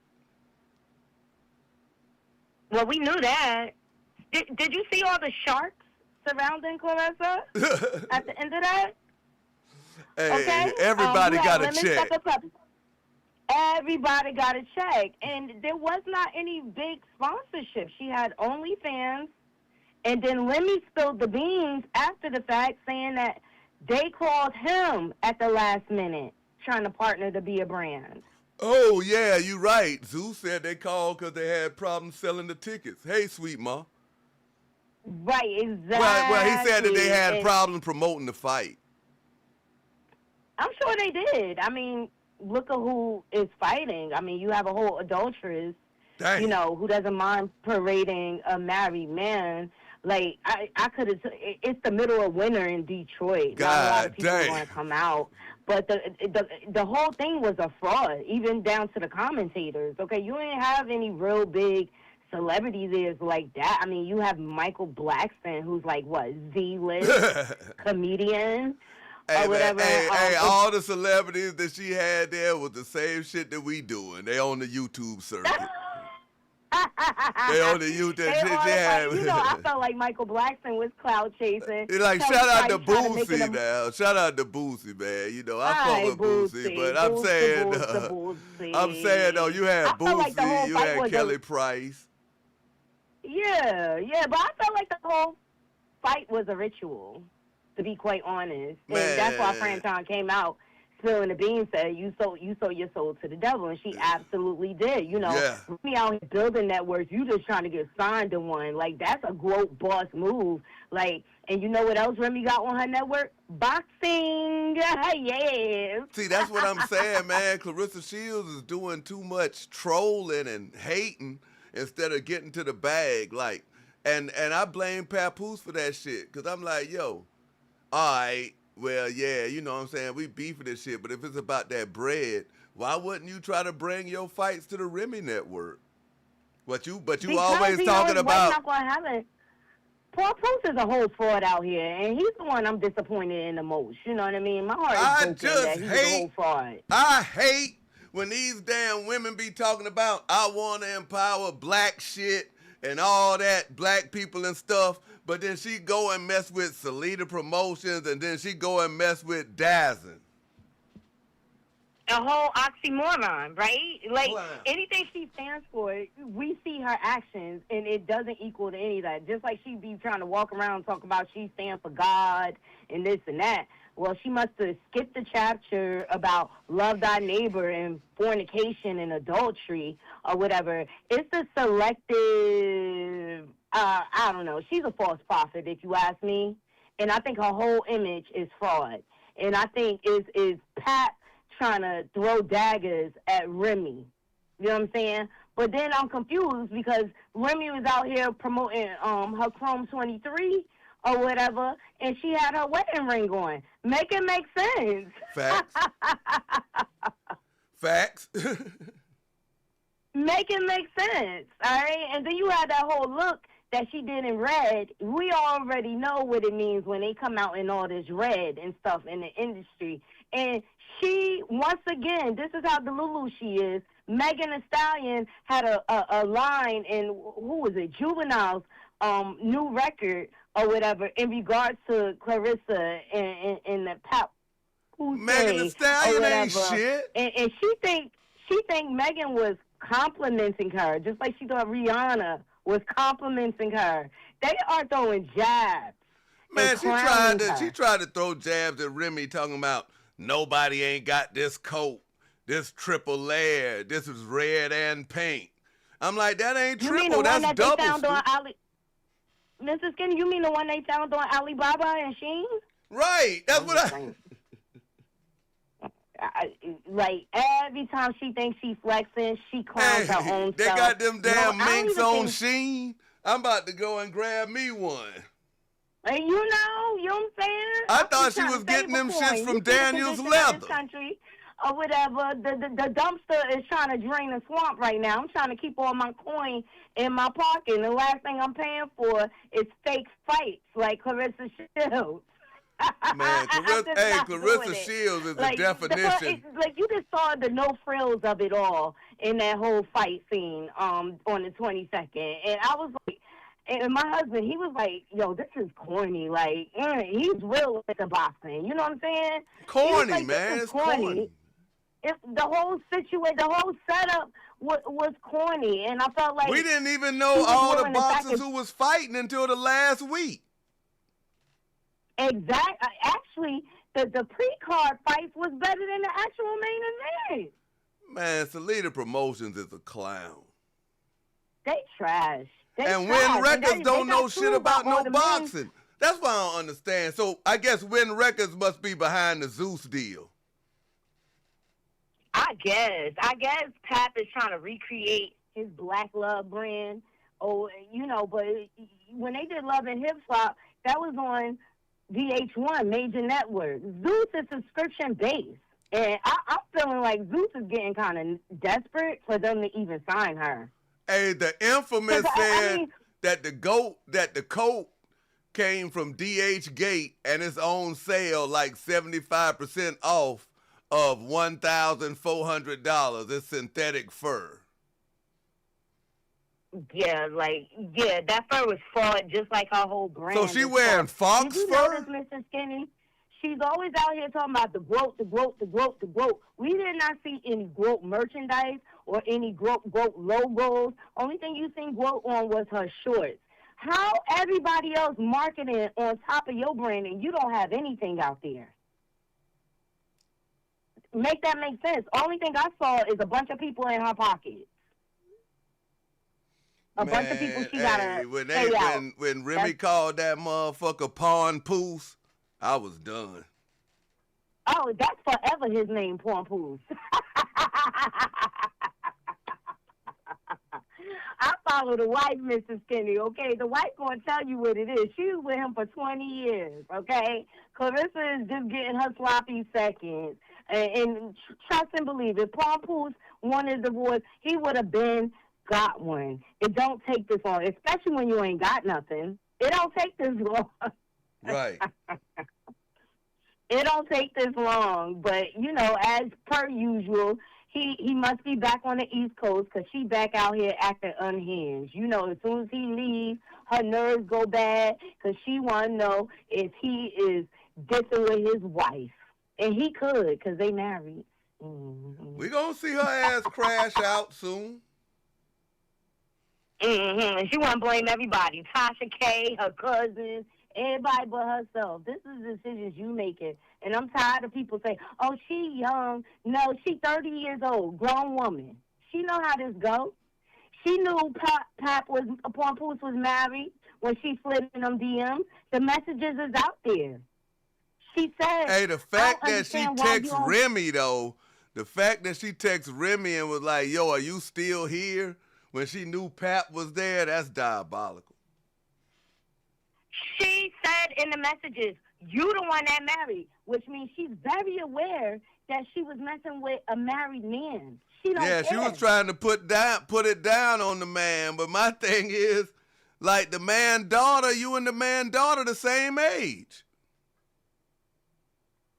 Well, we knew that. Did you see all the sharks surrounding Claressa at the end of that? Hey, okay? everybody got a check. everybody got a check. And there was not any big sponsorship. She had OnlyFans. And then Remy spilled the beans after the fact, saying that they called him at the last minute trying to partner to be a brand. Oh, yeah, you're right. Zeus said they called because they had problems selling the tickets. Hey, sweet ma. Right, exactly. Well, he said that they had problems promoting the fight. I'm sure they did. I mean, look at who is fighting. I mean, you have a whole adulteress, Dang. you know, who doesn't mind parading a married man. Like, I could have, it's the middle of winter in Detroit. Not a lot of people want to come out. But the whole thing was a fraud, even down to the commentators. Okay, you ain't have any real big celebrities there like that. I mean, you have Michael Blackson, who's like, what, Z-list comedian? Hey, or whatever. Hey, all the celebrities that she had there was the same shit that we doing. They on the YouTube circuit. They on the YouTube. You know, I felt like Michael Blackson was cloud chasing. Like, shout out to Boosie now. Shout out to Boosie, man. You know, I fuck with Boosie, but I'm saying though, you had Boosie, you had Kelly Price. Yeah, but I felt like the whole fight was a ritual, to be quite honest. Man. And that's why Frampton came out spilling the beans, said you sold your soul to the devil, and she absolutely did. You know, me out here building networks, you just trying to get signed to one. Like, that's a growth boss move. Like, and you know what else Remy got on her network? Boxing. Yes. See, that's what I'm saying, man. Claressa Shields is doing too much trolling and hating instead of getting to the bag. Like, and I blame Papoose for that shit, because I'm like, yo, all right, well, yeah, you know what I'm saying, we beefing this shit, but if it's about that bread, why wouldn't you try to bring your fights to the Remy network? But you always talking about. Not gonna have it. Papoose is a whole fraud out here, and he's the one I'm disappointed in the most. You know what I mean? My heart is broken that he's a whole fraud. I hate when these damn women be talking about, I want to empower black shit and all that, black people and stuff, but then she go and mess with Salida Promotions, and then she go and mess with Dazzin. A whole oxymoron, right? Like, anything she stands for, we see her actions, and it doesn't equal to any of that. Just like she be trying to walk around and talk about she stands for God and this and that. Well, she must have skipped the chapter about love thy neighbor and fornication and adultery or whatever. It's the selective, I don't know. She's a false prophet, if you ask me. And I think her whole image is fraud. And I think is Pat trying to throw daggers at Remy. You know what I'm saying? But then I'm confused because Remy was out here promoting her Chrome 23 or whatever, and she had her wedding ring on. Make it make sense. Facts. Facts. Make it make sense, all right? And then you had that whole look that she did in red. We already know what it means when they come out in all this red and stuff in the industry. And she, once again, this is how delulu she is. Megan Thee Stallion had a line in, who was it, Juvenile's new record or whatever in regards to Claressa and the pop. Megan Thee Stallion ain't shit. And she think Megan was complimenting her, just like she thought Rihanna was complimenting her. They are throwing jabs. Man, she tried to throw jabs at Remy, talking about nobody ain't got this coat, this triple layer, this is red and pink. I'm like, that ain't triple, that's double. Mr. Skinny, you mean the one they found on Alibaba and Shein? Right, that's what I... Like, every time she thinks she's flexing, she clowns her own they self. got them damn minks on Shein. I'm about to go and grab me one. And you know what I'm saying? I thought she was getting them shits from Daniel's Leather. Country or whatever. The dumpster is trying to drain the swamp right now. I'm trying to keep all my coin in my pocket. And the last thing I'm paying for is fake fights like Claressa Shields. Man, Claressa Shields is the definition. Like, you just saw the no frills of it all in that whole fight scene on the 22nd. And I was like, and my husband, he was like, yo, this is corny. Like, he's real with the boxing. You know what I'm saying? Corny, like, man. It's corny. the whole situation, the whole setup was corny, and I felt like we didn't even know all the boxers who was fighting until the last week. Actually, the pre-card fights was better than the actual main event. Man, Salida Promotions is a clown. They trash. And Win Records don't know shit about no boxing. That's why I don't understand. So I guess Win Records must be behind the Zeus deal. I guess Pap is trying to recreate his Black Love brand. Oh, you know, but when they did Love and Hip Hop, that was on VH1, major network. Zeus is subscription based. And I'm feeling like Zeus is getting kind of desperate for them to even sign her. Hey, the infamous said that the coat came from DH Gate and it's on sale like 75% off of $1,400. It's synthetic fur. Yeah, that fur was fraud, just like her whole brand. So she wearing fox fur? Did you notice, Mr. Skinny? She's always out here talking about the growth. We did not see any growth merchandise or any growth logos. Only thing you seen growth on was her shorts. How everybody else marketing on top of your brand and you don't have anything out there? Make that make sense. Only thing I saw is a bunch of people in her pockets. A bunch of people she gotta pay out. When Remy called that motherfucker Pawn Poos, I was done. Oh, that's forever his name, Pawn Poos. I follow the wife, Mr. Skinny, okay? The wife gonna tell you what it is. She was with him for 20 years, okay? Claressa is just getting her sloppy seconds. And trust and believe, if Pawn Poos wanted a divorce, he would have been got one. It don't take this long, especially when you ain't got nothing. It don't take this long. Right. It don't take this long, but, you know, as per usual, he must be back on the East Coast because she back out here acting unhinged. You know, as soon as he leaves, her nerves go bad because she want to know if he is dissing with his wife. And he could because they married. Mm-hmm. We going to see her ass crash out soon. Mm-hmm. She want to blame everybody. Tasha K, her cousins, everybody but herself. This is the decisions you making. And I'm tired of people saying, oh, she young. No, she 30 years old, grown woman. She know how this go. She knew Pap was, Pawn Poos was married when she slid in them DMs. The messages is out there. She said, hey, the fact that she texts Remy, though, the fact that she texts Remy and was like, yo, are you still here? When she knew Pap was there, that's diabolical. She said in the messages, you the one that married, which means she's very aware that she was messing with a married man. She don't care. She was trying to put it down on the man, but my thing is, like, the man daughter, you and the man daughter the same age.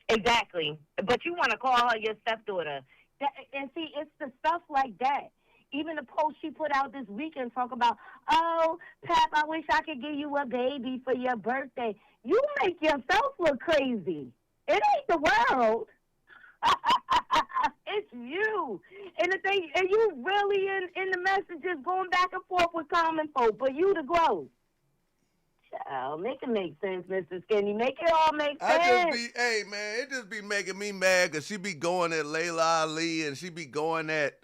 Exactly. But you want to call her your stepdaughter. And see, it's the stuff like that. Even the post she put out this weekend talk about, oh, Pap, I wish I could give you a baby for your birthday. You make yourself look crazy. It ain't the world. It's you. And the thing, and you really in the messages going back and forth with common folk, but you the growth. Child, make it make sense, Mr. Skinny. Make it all make sense. Hey, man, it just be making me mad because she be going at Layla Ali and she be going at,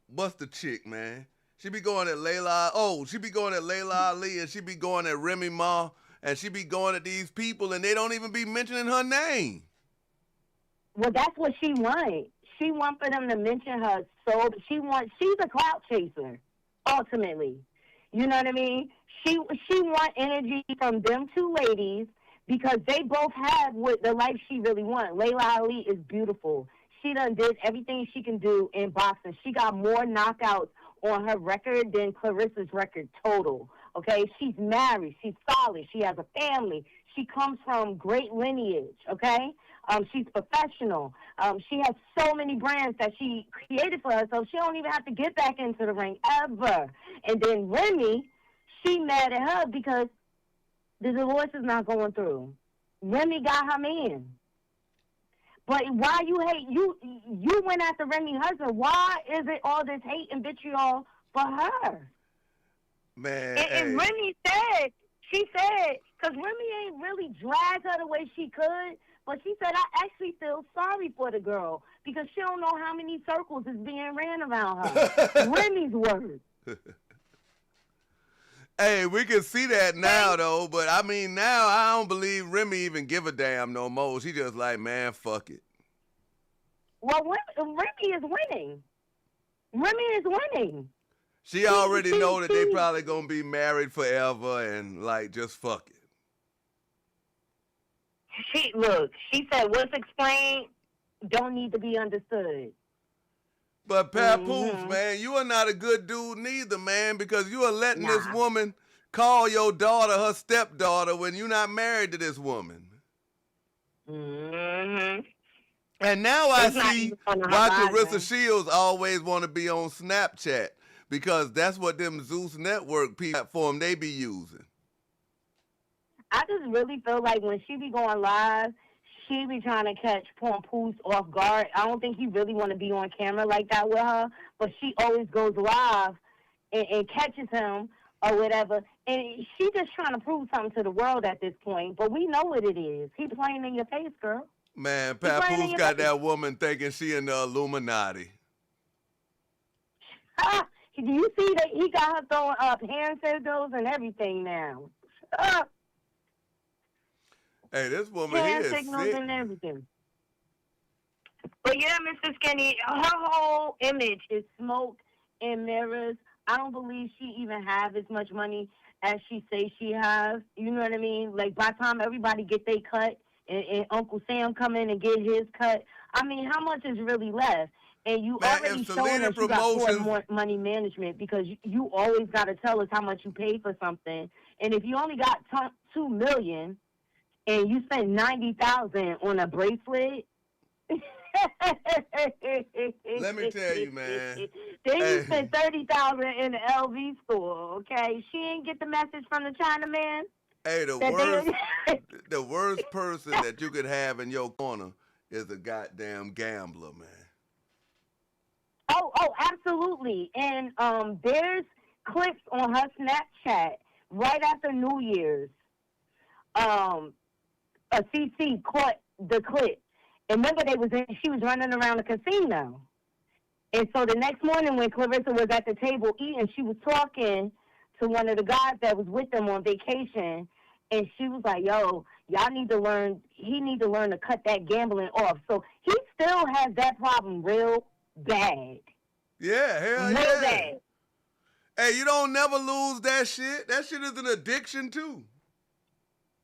what's the chick, man? She be going at Layla Ali and she be going at Remy Ma and she be going at these people and they don't even be mentioning her name. Well, that's what she wants. She wants for them to mention her so she's a clout chaser, ultimately. You know what I mean? She want energy from them two ladies because they both have what the life she really wants. Layla Ali is beautiful. She done did everything she can do in boxing. She got more knockouts on her record than Claressa's record total. Okay? She's married. She's solid. She has a family. She comes from great lineage. Okay? She's professional. She has so many brands that she created for herself. She don't even have to get back into the ring ever. And then Remy, she mad at her because the divorce is not going through. Remy got her man. But why you hate you went after Remy's husband? Why is it all this hate and vitriol for her? Man, And Remy said, she said, because Remy ain't really dragged her the way she could, but she said, I actually feel sorry for the girl because she don't know how many circles is being ran around her. Remy's words. Hey, we can see that now, though. But, I mean, now I don't believe Remy even give a damn no more. She just like, man, fuck it. Well, Remy is winning. Remy is winning. She already know that they probably going to be married forever and, like, just fuck it. She said, what's explained don't need to be understood. But Papoose, man, you are not a good dude neither, man, because you are letting this woman call your daughter her stepdaughter when you're not married to this woman. Mm-hmm. And now I see why Claressa man. Shields always want to be on Snapchat, because that's what them Zeus Network platform they be using. I just really feel like when she be going live, she be trying to catch Papoose off guard. I don't think he really want to be on camera like that with her, but she always goes live and catches him or whatever. And she just trying to prove something to the world at this point, but we know what it is. He playing in your face, girl. Man, Papoose got that woman thinking she in the Illuminati. Do you see that he got her throwing up hand signals and everything now? Hey, this woman here is signals sick. and everything. But yeah, Mr. Skinny, her whole image is smoke and mirrors. I don't believe she even have as much money as she say she has. You know what I mean? Like, by the time everybody get their cut and Uncle Sam come in and get his cut, I mean, how much is really left? And you already showing us you got poor money management, because you always got to tell us how much you paid for something. And if you only got $2 million and you spent $90,000 on a bracelet, let me tell you, man. Then you spent $30,000 in the LV store. Okay, she ain't get the message from the Chinaman. Hey, the worst person that you could have in your corner is a goddamn gambler, man. Oh, absolutely. And there's clips on her Snapchat right after New Year's. A CC caught the clip. And remember, she was running around the casino. And so the next morning when Claressa was at the table eating, she was talking to one of the guys that was with them on vacation. And she was like, yo, he need to learn to cut that gambling off. So he still has that problem real bad. Yeah, hell real yeah. bad. Hey, you don't never lose that shit. That shit is an addiction too.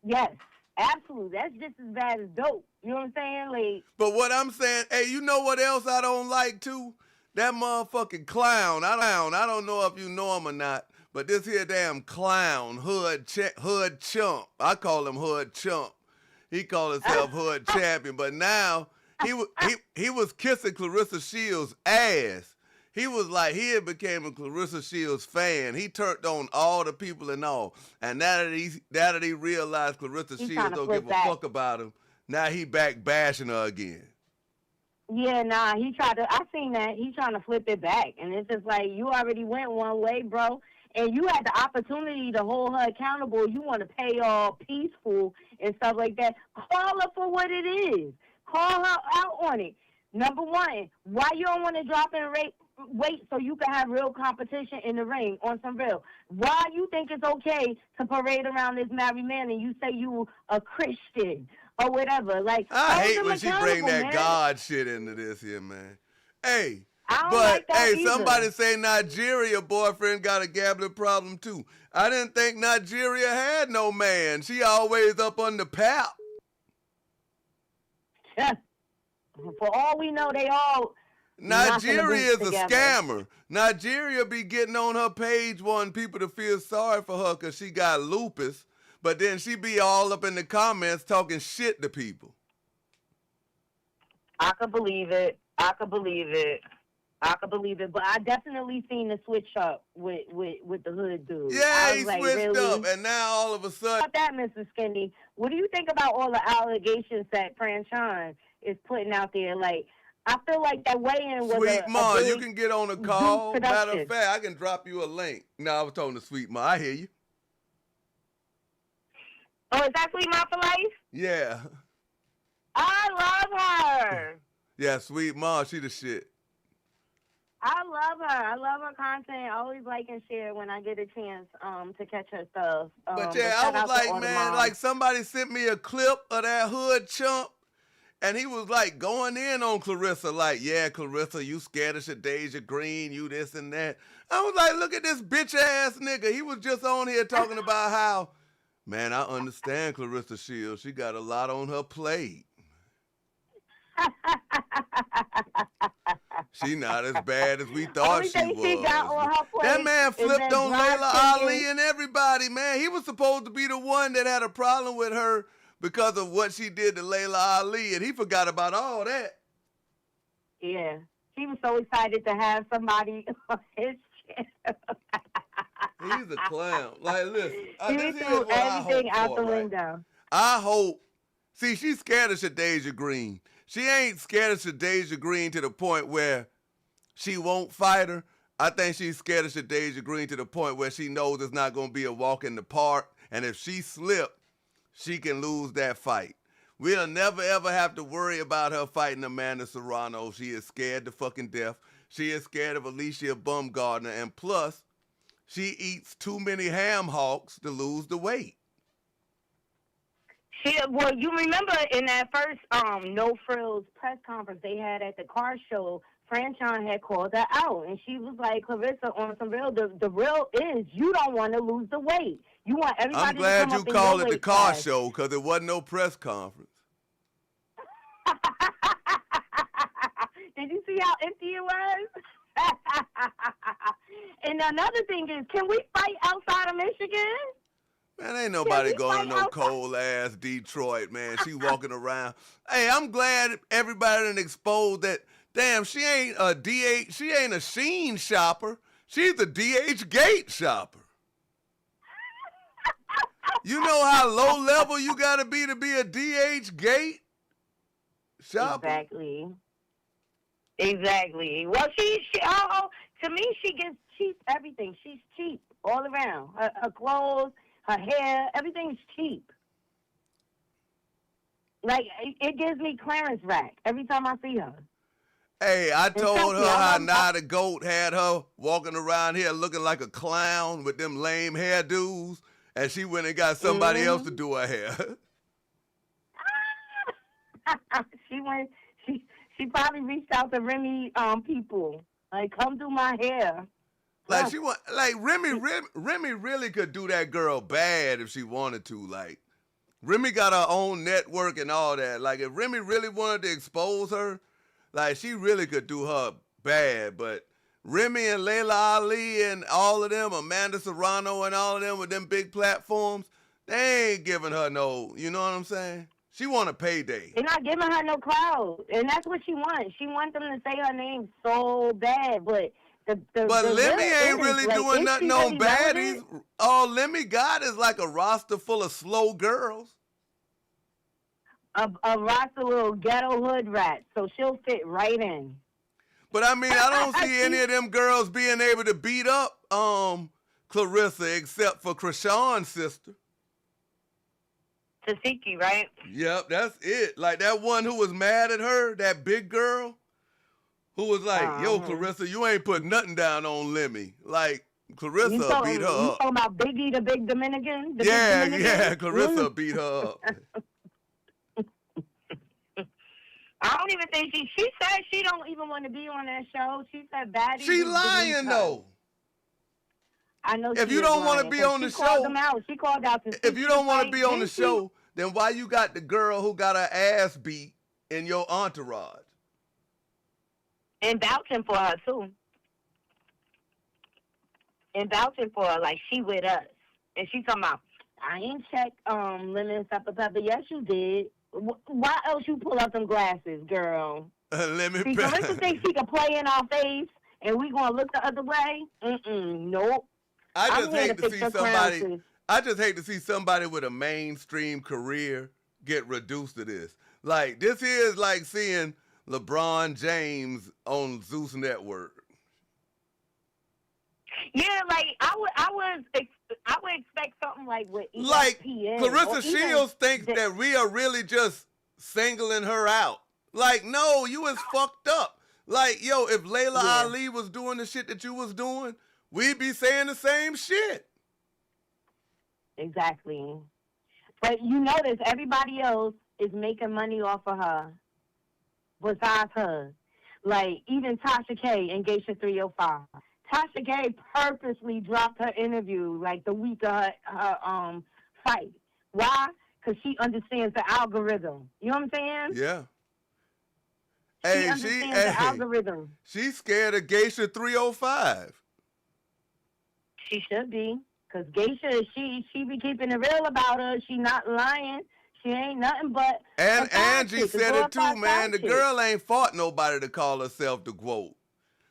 Yes, absolutely. That's just as bad as dope. You know what I'm saying? Like, but what I'm saying, hey, you know what else I don't like too? That motherfucking clown. I don't know if you know him or not, but this here damn clown, hood chump. I call him hood chump. He called himself hood champion, but now he was kissing Claressa Shields' ass. He was like, he had became a Claressa Shields fan. He turned on all the people and all. And now that he realized Claressa Shields don't give a fuck about him, now he back bashing her again. Yeah, nah, I seen that. He's trying to flip it back. And it's just like, you already went one way, bro. And you had the opportunity to hold her accountable. You want to pay all peaceful and stuff like that. Call her for what it is. Call her out on it. Number one, why you don't want to drop in weight so you can have real competition in the ring on some real? Why you think it's okay to parade around this married man and you say you a Christian or whatever? Like, I hate when she bring that God shit into this here, man. Hey, but somebody say Nigeria boyfriend got a gambling problem too. I didn't think Nigeria had no man. She always up on the pap. For all we know, they all. Nigeria is a scammer. Nigeria be getting on her page wanting people to feel sorry for her because she got lupus, but then she be all up in the comments talking shit to people. I could believe it. I could believe it, but I definitely seen the switch up with the hood dude. Yeah, I he was like, switched really? up, and now all of a sudden. About that, Mr. Skinny, what do you think about all the allegations that Franchon is putting out there? Like, I feel like that weigh-in was Sweet a Ma, you big can get on a Zeus call. Matter of production. fact, I can drop you a link. No, I was talking to Sweet Ma. I hear you. Oh, is that Sweet Ma for life? Yeah. I love her. Yeah, Sweet Ma, she the shit. I love her. I love her content. I always like and share when I get a chance to catch her stuff. But yeah, I shout was out to like, all the man, moms. like somebody sent me a clip of that hood chump, and he was like going in on Claressa, like, yeah, Claressa, you scared of Shadeja Green, you this and that. I was like, look at this bitch ass nigga. He was just on here talking about how, man, I understand Claressa Shields. She got a lot on her plate. She not as bad as we thought she was. She got on her plate That man flipped on that Layla Ali and everybody, man. He was supposed to be the one that had a problem with her because of what she did to Layla Ali, and he forgot about all that. Yeah. He was so excited to have somebody on his channel. He's a clown. Like, listen, He this threw is what I everything hope out for, the right? window. I hope. See, she's scared of Shadeja Green. She ain't scared of Shadeja Green to the point where she won't fight her. I think she's scared of Shadeja Green to the point where she knows it's not going to be a walk in the park. And if she slips, she can lose that fight. We'll never, ever have to worry about her fighting Amanda Serrano. She is scared to fucking death. She is scared of Alicia Baumgardner. And plus, she eats too many ham hocks to lose the weight. Well, you remember in that first No Frills press conference they had at the car show, Franchon had called her out, and she was like, Claressa, on some real, the real is you don't want to lose the weight. You want everybody I'm glad to come you up in called your it the weight car class. show because it wasn't no press conference. Did you see how empty it was? And another thing is, can we fight outside of Michigan? Man, ain't nobody we going to fight no outside? cold-ass Detroit, man. She walking around. Hey, I'm glad everybody done exposed that, damn, she ain't a DH, she ain't a Sheen shopper. She's a DH Gate shopper. You know how low level you got to be a DH Gate shopper? Exactly. Well, to me, she gets cheap everything. She's cheap all around. Her clothes, her hair, everything's cheap. Like, it gives me Clarence rack every time I see her. Hey, I told her me, how Nada Goat had her walking around here looking like a clown with them lame hairdos, and she went and got somebody else to do her hair. She probably reached out to Remy people. Like, come do my hair. Like Remy really could do that girl bad if she wanted to. Like, Remy got her own network and all that. Like, if Remy really wanted to expose her, like, she really could do her bad. But Remy and Layla Ali and all of them, Amanda Serrano and all of them with them big platforms, they ain't giving her no, you know what I'm saying? She want a payday. They're not giving her no clout. And that's what she wants. She wants them to say her name so bad. But Lemmy ain't really doing nothing on baddies. Relevant? All Lemmy got is like a roster full of slow girls. A roster little ghetto hood rat, so she'll fit right in. But I mean, I don't see any of them girls being able to beat up Claressa except for Krishan's sister. Tasiki, right? Yep, that's it. Like that one who was mad at her, that big girl, who was like, yo, Claressa, you ain't put nothing down on Lemmy. Like, Claressa beat her up. You talking about Biggie, the big Dominican? Yeah, Claressa beat her up. I don't even think she said she don't even want to be on that show. She said baddies. She lying, though. I know. If you don't want to be on the show, she called out to. If you don't want to be on the show, then why you got the girl who got her ass beat in your entourage? And vouching for her too. And vouching for her like she with us. And she talking about, I ain't checked Lemon Pepper. Yes, you did. Why else you pull up them glasses, girl? Let me. See, Claressa thinks she can play in our face, and we gonna look the other way. Nope. I I'm just here hate to to fix see your somebody. crown, sis. I just hate to see somebody with a mainstream career get reduced to this. Like this is like seeing LeBron James on Zeus Network. Yeah, like I would expect something like with ESPN. Like Claressa or even Shields thinks that we are really just singling her out. Like, no, you is fucked up. Like, yo, if Layla Ali was doing the shit that you was doing, we'd be saying the same shit. Exactly. But you notice everybody else is making money off of her besides her. Like, even Tasha K and Geisha 305. Tasha K purposely dropped her interview, like, the week of her fight. Why? Because she understands the algorithm. You know what I'm saying? Yeah. She understands the algorithm. She's scared of Geisha 305. She should be. Because Geisha, she be keeping it real about her. She not lying. She ain't nothing but And a side Angie chick, said it too, glorified man. side The chick. girl ain't fought nobody to call herself the GWOAT.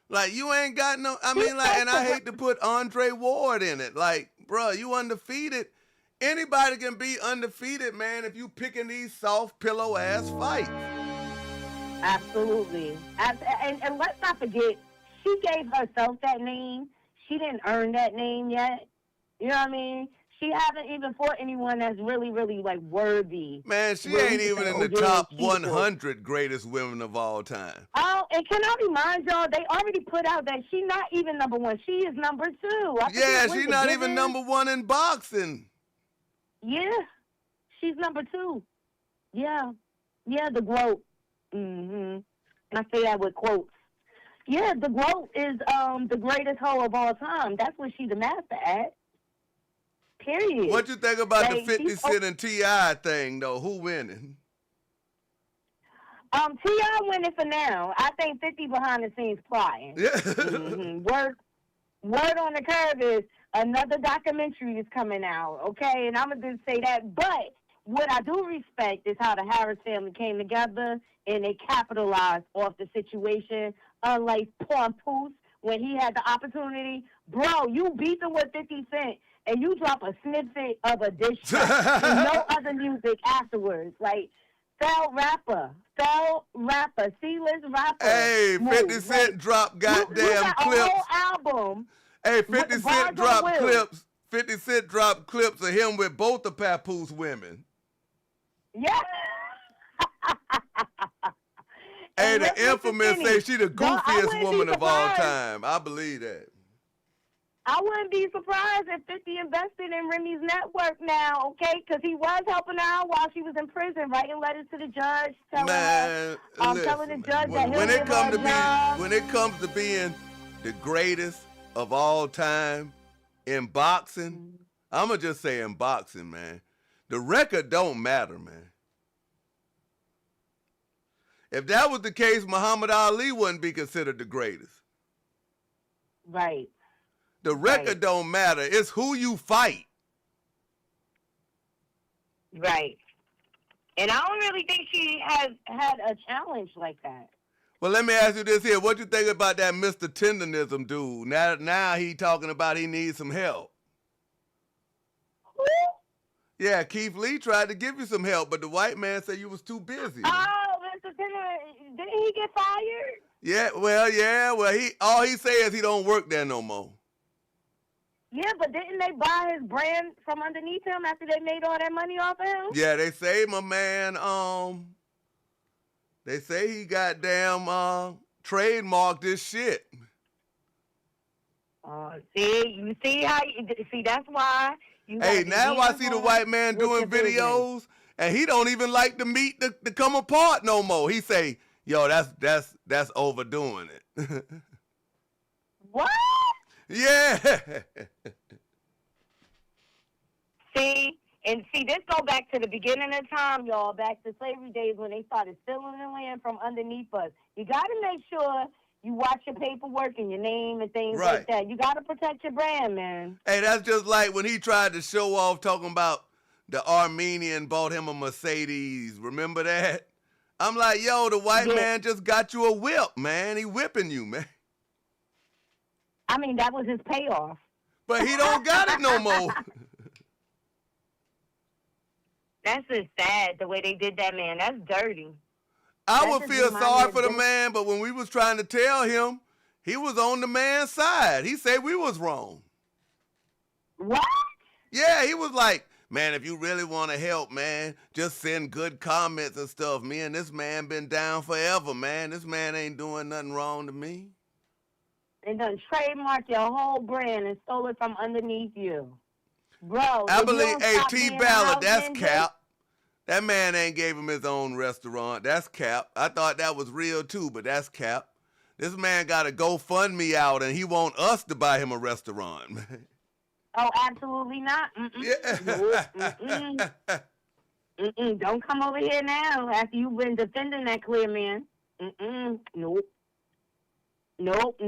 Like, you ain't got no, I mean, like, and I hate to put Andre Ward in it. Like, bro, you undefeated. Anybody can be undefeated, man, if you picking these soft pillow ass fights. Absolutely. And let's not forget, she gave herself that name. She didn't earn that name yet. You know what I mean? She hasn't even fought anyone that's really, really, like, worthy. Man, she Really ain't even in the top 100 greatest women of all time. Oh, and can I remind y'all, they already put out that she's not even number one. She is number two. Yeah, she's not even number one in boxing. Yeah, she's number two. Yeah, the GWOAT. And I say that with quotes. Yeah, the GWOAT is the greatest hoe of all time. That's what she's the master at. Period. What you think about like, the 50 Cent and T.I. thing, though? Who winning? T.I. winning for now. I think 50 behind the scenes plotting. Yeah. Word on the curve is another documentary is coming out, okay? And I'm going to just say that. But what I do respect is how the Harris family came together and they capitalized off the situation, unlike Papoose when he had the opportunity. Bro, you beefing with 50 Cent and you drop a snippet of a diss track with no other music afterwards. Like, fell rapper, C-list rapper. Hey, 50 Cent like, dropped goddamn you got clips. A whole album. Hey, 50 Cent dropped clips. 50 Cent dropped clips of him with both the Papoose women. Yeah. Hey, the infamous say she the I goofiest wouldn't woman be of all surprised. time. I believe that. I wouldn't be surprised if 50 invested in Remy's network now, okay? Because he was helping her out while she was in prison, writing letters to the judge, telling Man, her, telling the judge that he'll when give her a job. when it comes to being the greatest of all time in boxing, I'ma just say in boxing, man, the record don't matter, man. If that was the case, Muhammad Ali wouldn't be considered the greatest. Right. The record don't matter. It's who you fight. Right. And I don't really think she has had a challenge like that. Well, let me ask you this here. What you think about that Mr. Tendernism dude? Now he talking about he needs some help. Who? Yeah, Keith Lee tried to give you some help, but the white man said you was too busy. Oh, Mr. Tender, didn't he get fired? Yeah, well, all he say is he don't work there no more. Yeah, but didn't they buy his brand from underneath him after they made all that money off of him? Yeah, they say my man, they say he goddamn trademarked this shit. See, that's why. Hey, now I see the white man doing videos, and he don't even like the meat to come apart no more. He say, yo, that's overdoing it. What? Yeah. See, this go back to the beginning of time, y'all, back to slavery days when they started stealing the land from underneath us. You got to make sure you watch your paperwork and your name and things like that. You got to protect your brand, man. Hey, that's just like when he tried to show off talking about the Armenian bought him a Mercedes. Remember that? I'm like, yo, the white Yeah. man just got you a whip, man. He whipping you, man. I mean, that was his payoff. But he don't got it no more. That's just sad, the way they did that, man. That's dirty. I That would just feel remind sorry me for of the them- man, but when we was trying to tell him, he was on the man's side. He said we was wrong. What? Yeah, he was like, man, if you really want to help, man, just send good comments and stuff. Me and this man been down forever, man. This man ain't doing nothing wrong to me. They done trademarked your whole brand and stole it from underneath you. Bro, I if you believe, don't hey, stop T being a Ballard, house that's ninja- cap. That man ain't gave him his own restaurant. That's cap. I thought that was real too, but that's cap. This man got a GoFundMe out and he want us to buy him a restaurant, man. Oh, absolutely not. Yeah. Nope. Don't come over here now after you've been defending that clear man. Nope. Nope.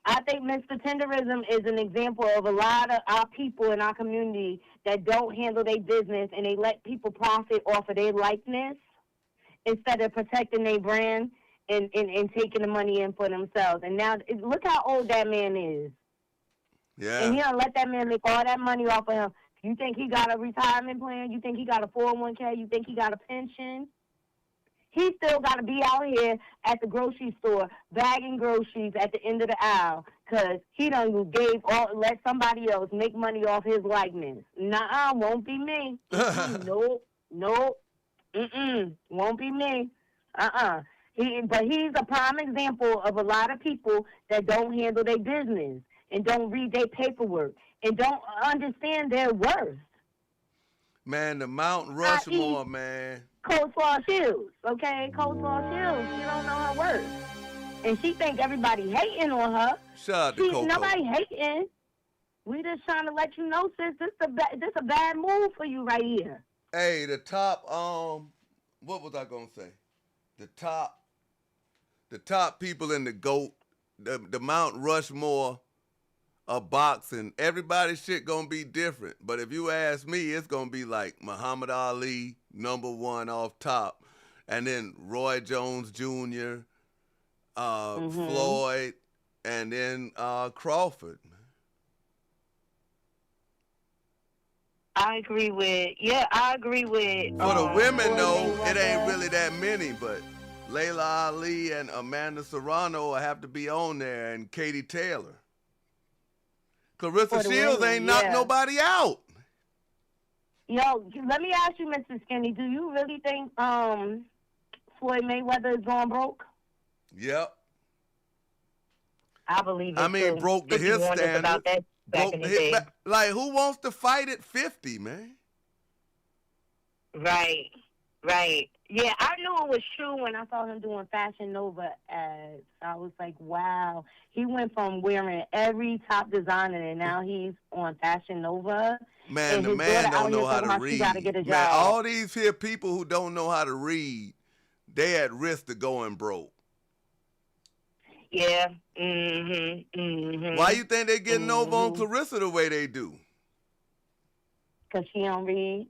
I think Mr. Tenderism is an example of a lot of our people in our community that don't handle their business and they let people profit off of their likeness instead of protecting their brand and taking the money in for themselves. And now, look how old that man is. Yeah. And he don't let that man make all that money off of him. You think he got a retirement plan? You think he got a 401k? You think he got a pension? He still got to be out here at the grocery store bagging groceries at the end of the aisle because he done let somebody else make money off his likeness. Nuh-uh, won't be me. Nope. Won't be me. But he's a prime example of a lot of people that don't handle their business and don't read their paperwork and don't understand their worth. Man, the Mount Rushmore, man. Coleslaw Shields, okay? Coleslaw Shields, she don't know her worth. And she think everybody hating on her. Shout out to Coco. Nobody hating. We just trying to let you know, sis, this a bad move for you right here. Hey, the top, what was I gonna say? The top people in the GOAT, the Mount Rushmore of boxing, everybody's shit gonna be different. But if you ask me, it's gonna be like Muhammad Ali, #1 off top, and then Roy Jones Jr., Floyd, and then Crawford. I agree with. For the women, though, Floyd it ain't Mayweather. really that many, but Layla Ali and Amanda Serrano will have to be on there, and Katie Taylor. Claressa For the Shields women, ain't knocked yeah. nobody out. Yo, let me ask you, Mr. Skinny, do you really think Floyd Mayweather is going broke? Yep. I believe it. I mean, too. broke to 50 his warned us standards. about that back in the day. Like, who wants to fight at 50, man? Right. Yeah, I knew it was true when I saw him doing Fashion Nova ads. I was like, wow. He went from wearing every top designer, and now he's on Fashion Nova. Man, And the his man daughter out don't here know how talking to about she read. gotta get a Man, job. all these here people who don't know how to read, they at risk of going broke. Yeah. Why you think they getting over on Claressa the way they do? Because she don't read.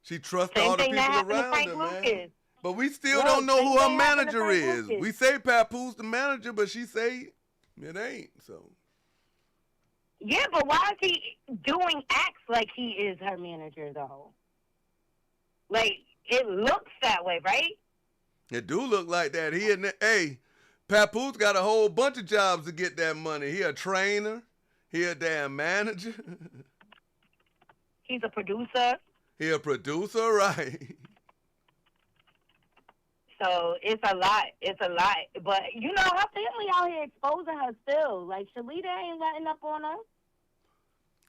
She trusts Same all the thing that people happened to around Frank her, man. Lucas. But we still Look, don't know same who her thing happened to manager Frank is. Lucas. We say Papoose the manager, but she say it ain't. So Yeah, but why is he doing acts like he is her manager, though? Like, it looks that way, right? it do look like that. Hey, Papoose got a whole bunch of jobs to get that money. He a trainer. He a damn manager. He's a producer. He a producer, right? So it's a lot. But, you know, her family out here exposing her still. Like, Shalita ain't letting up on her.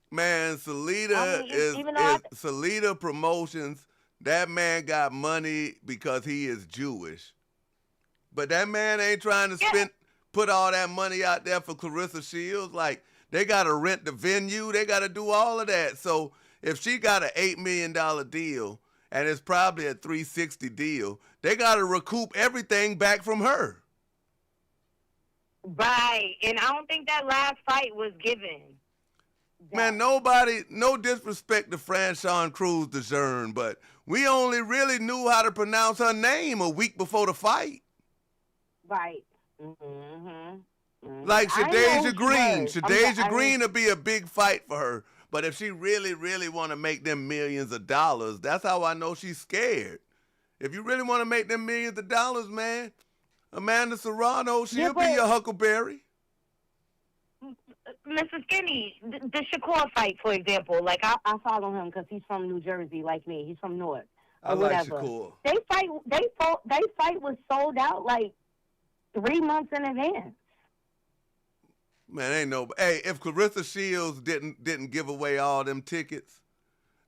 Man, Salida even though Salida Promotions. That man got money because he is Jewish. But that man ain't trying to put all that money out there for Claressa Shields. Like, they got to rent the venue. They got to do all of that. So if she got an $8 million deal, and it's probably a $360 deal, they got to recoup everything back from her. Right. And I don't think that last fight was given. Man, nobody, no disrespect to Franchon Cruz DeJean, but we only really knew how to pronounce her name a week before the fight. Right. Mm-hmm. Like Shadeja Green. Shadeja I Green would be a big fight for her. But if she really, really want to make them millions of dollars, that's how I know she's scared. If you really want to make them millions of dollars, man, Amanda Serrano, she'll be your Huckleberry. Mr. Skinny, the Shakur fight, for example, like I follow him because he's from New Jersey, like me. He's from North, or whatever. Like Shakur. They fight was sold out like 3 months in advance. Man, ain't no. Hey, if Claressa Shields didn't give away all them tickets,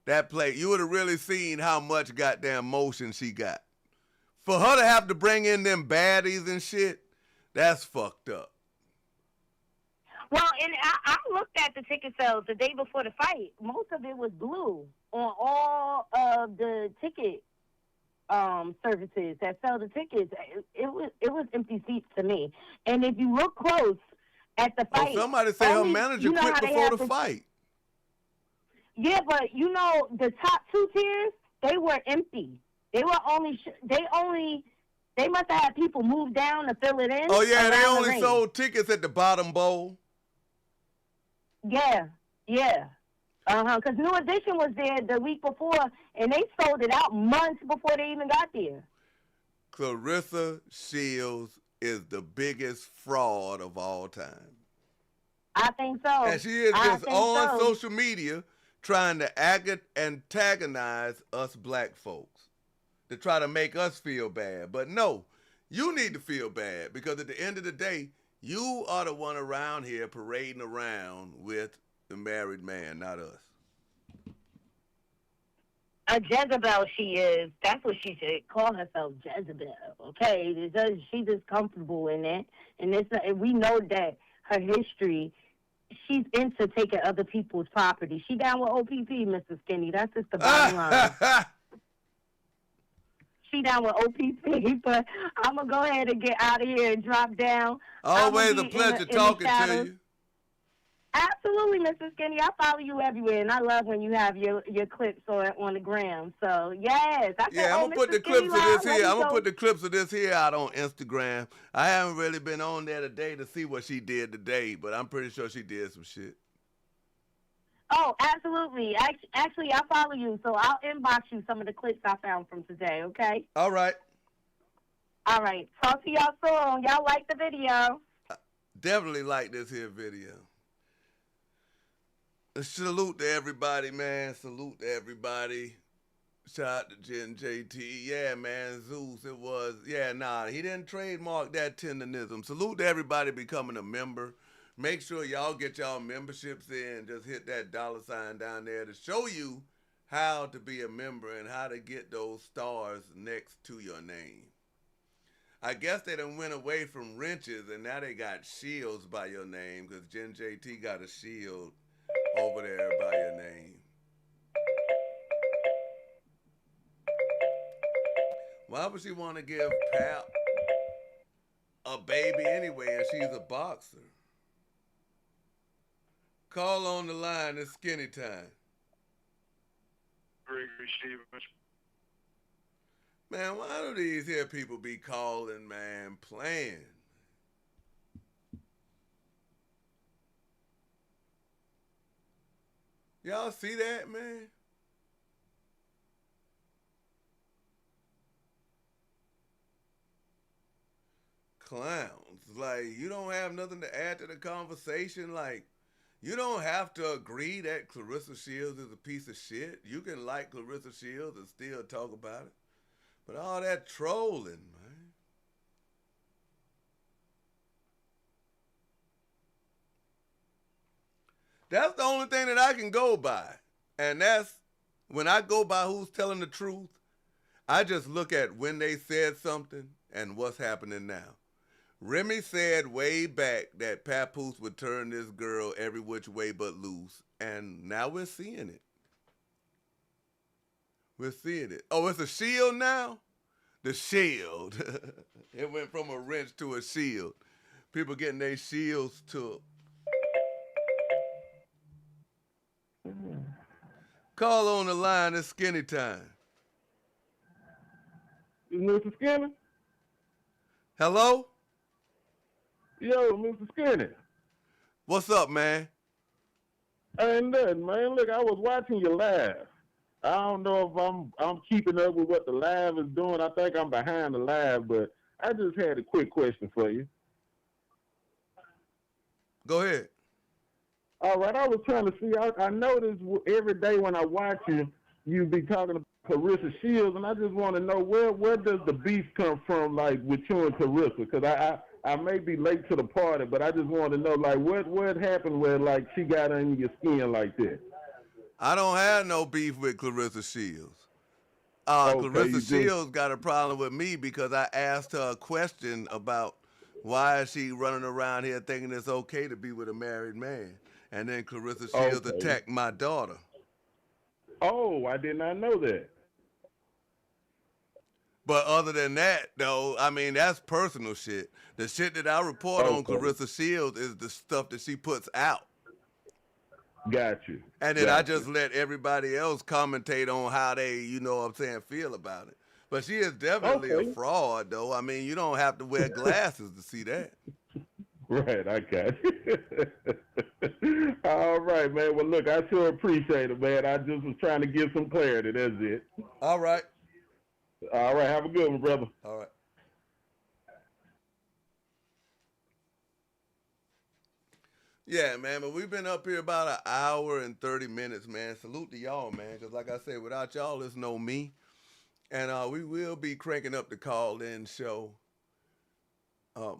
that play, you would have really seen how much goddamn motion she got. For her to have to bring in them baddies and shit, that's fucked up. Well, and I looked at the ticket sales the day before the fight. Most of it was blue on all of the ticket services that sell the tickets. It was empty seats to me. And if you look close at the fight, somebody say her manager quit before the fight. Yeah, but the top 2 tiers, they were empty. They must have had people move down to fill it in. Oh yeah, they only sold tickets at the bottom bowl. Yeah. Because New Edition was there the week before, and they sold it out months before they even got there. Claressa Shields is the biggest fraud of all time. I think so. And she is just on social media trying to antagonize us black folks to try to make us feel bad. But no, you need to feel bad because at the end of the day, you are the one around here parading around with the married man, not us. A Jezebel she is. That's what she should call herself, Jezebel. Okay? She's just comfortable in it. And we know that her history, she's into taking other people's property. She down with OPP, Mr. Skinny. That's just the bottom line. She down with OPP, but I'm going to go ahead and get out of here and drop down. Always a pleasure talking to you. Absolutely, Mr. Skinny. I follow you everywhere, and I love when you have your clips on the gram. So, yes. I'm going to put the clips of this here. I'm going to put the clips of this here out on Instagram. I haven't really been on there today to see what she did today, but I'm pretty sure she did some shit. Oh, absolutely. Actually, I follow you, so I'll inbox you some of the clips I found from today, okay? All right. All right. Talk to y'all soon. Y'all like the video? Definitely like this here video. Salute to everybody, man. Salute to everybody. Shout out to Jen JT. Yeah, man. Zeus, it was. Yeah, nah, he didn't trademark that tendernism. Salute to everybody becoming a member. Make sure y'all get y'all memberships in. Just hit that $sign down there to show you how to be a member and how to get those stars next to your name. I guess they done went away from wrenches and now they got shields by your name because Jen JT got a shield over there by your name. Why would she want to give Pap a baby anyway and she's a boxer? Call on the line, it's Skinny time. Man, why do these here people be calling, man, playing? Y'all see that, man? Clowns. Like, you don't have nothing to add to the conversation. Like, you don't have to agree that Claressa Shields is a piece of shit. You can like Claressa Shields and still talk about it. But all that trolling, man. That's the only thing that I can go by. And that's, when I go by who's telling the truth, I just look at when they said something and what's happening now. Remy said way back that Papoose would turn this girl every which way but loose, and now we're seeing it. We're seeing it. Oh, it's a shield now? The shield. It went from a wrench to a shield. People getting their shields took. Call on the line. It's Skinny time. Is Mr. Skinny? Hello? Yo, Mr. Skinny. What's up, man? Ain't nothing, man. Look, I was watching you live. I don't know if I'm keeping up with what the live is doing. I think I'm behind the live, but I just had a quick question for you. Go ahead. All right, I was trying to see. I notice every day when I watch you, you be talking about Claressa Shields, and I just want to know where does the beef come from, like with you and Claressa? Because I may be late to the party, but I just want to know, like, what happened where, like, she got under your skin like that? I don't have no beef with Claressa Shields. Okay, Claressa Shields got a problem with me because I asked her a question about why is she running around here thinking it's okay to be with a married man. And then Claressa Shields attacked my daughter. Oh, I did not know that. But other than that, though, I mean, that's personal shit. The shit that I report on Claressa Shields is the stuff that she puts out. Got you. And then I just let everybody else commentate on how they, you know what I'm saying, feel about it. But she is definitely a fraud, though. I mean, you don't have to wear glasses to see that. Right, I got you. All right, man. Well, look, I sure appreciate it, man. I just was trying to give some clarity. That's it. All right. All right. Have a good one, brother. All right. Yeah, man, but we've been up here about an hour and 30 minutes, man. Salute to y'all, man, because like I said, without y'all, there's no me. And we will be cranking up the call-in show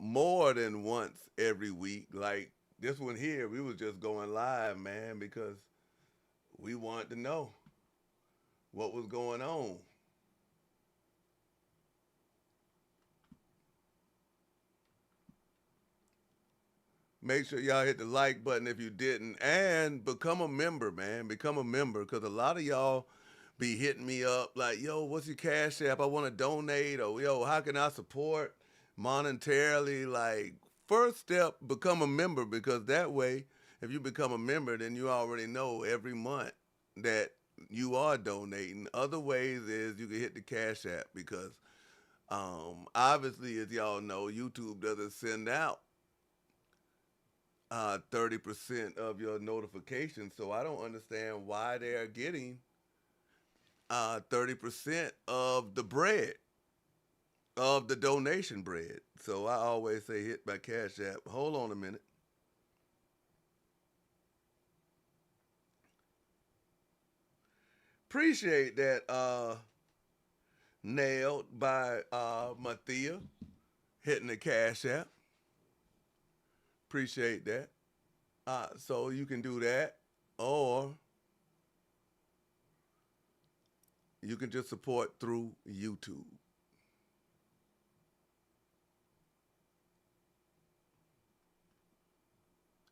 more than once every week. Like this one here, we was just going live, man, because we wanted to know what was going on. Make sure y'all hit the like button if you didn't, and become a member, man. Become a member, because a lot of y'all be hitting me up like, yo, what's your Cash App? I want to donate, or yo, how can I support monetarily? Like, first step, become a member, because that way, if you become a member, then you already know every month that you are donating. Other ways is you can hit the Cash App, because obviously, as y'all know, YouTube doesn't send out 30% of your notifications, so I don't understand why they're getting 30% of the bread, of the donation bread. So I always say hit my Cash App. Hold on a minute. Appreciate that nailed by Mathia hitting the Cash App. Appreciate that. So you can do that, or you can just support through YouTube.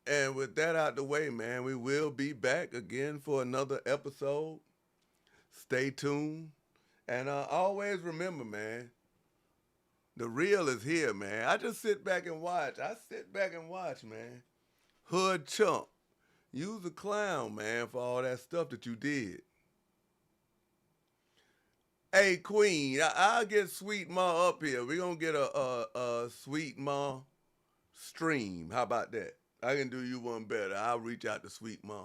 And with that out the way, man, we will be back again for another episode. Stay tuned. And always remember, man, the real is here, man. I just sit back and watch. Man. Hood chump. Use a clown, man, for all that stuff that you did. Hey, Queen, I'll get Sweet Ma up here. We're going to get a Sweet Ma stream. How about that? I can do you one better. I'll reach out to Sweet Ma.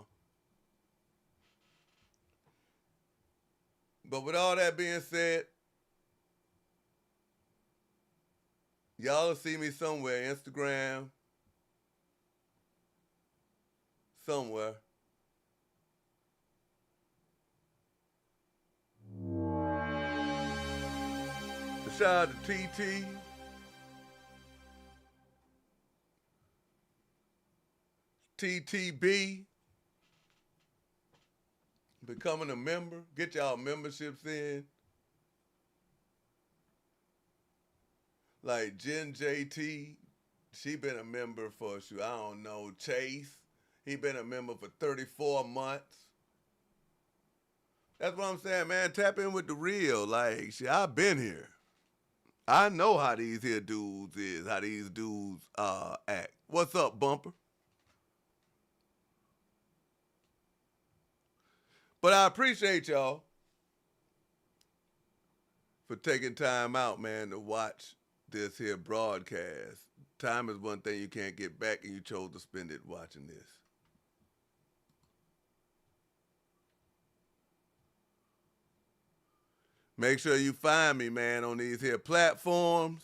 But with all that being said, y'all will see me somewhere, Instagram, somewhere. Shout out to TT. TTB. Becoming a member. Get y'all memberships in. Like Jen JT, she been a member for, I don't know, Chase. He been a member for 34 months. That's what I'm saying, man. Tap in with the real. Like, shit, I've been here. I know how these here dudes is, how these dudes act. What's up, Bumper? But I appreciate y'all for taking time out, man, to watch this here broadcast. Time is one thing you can't get back, and you chose to spend it watching this. Make sure you find me, man, on these here platforms.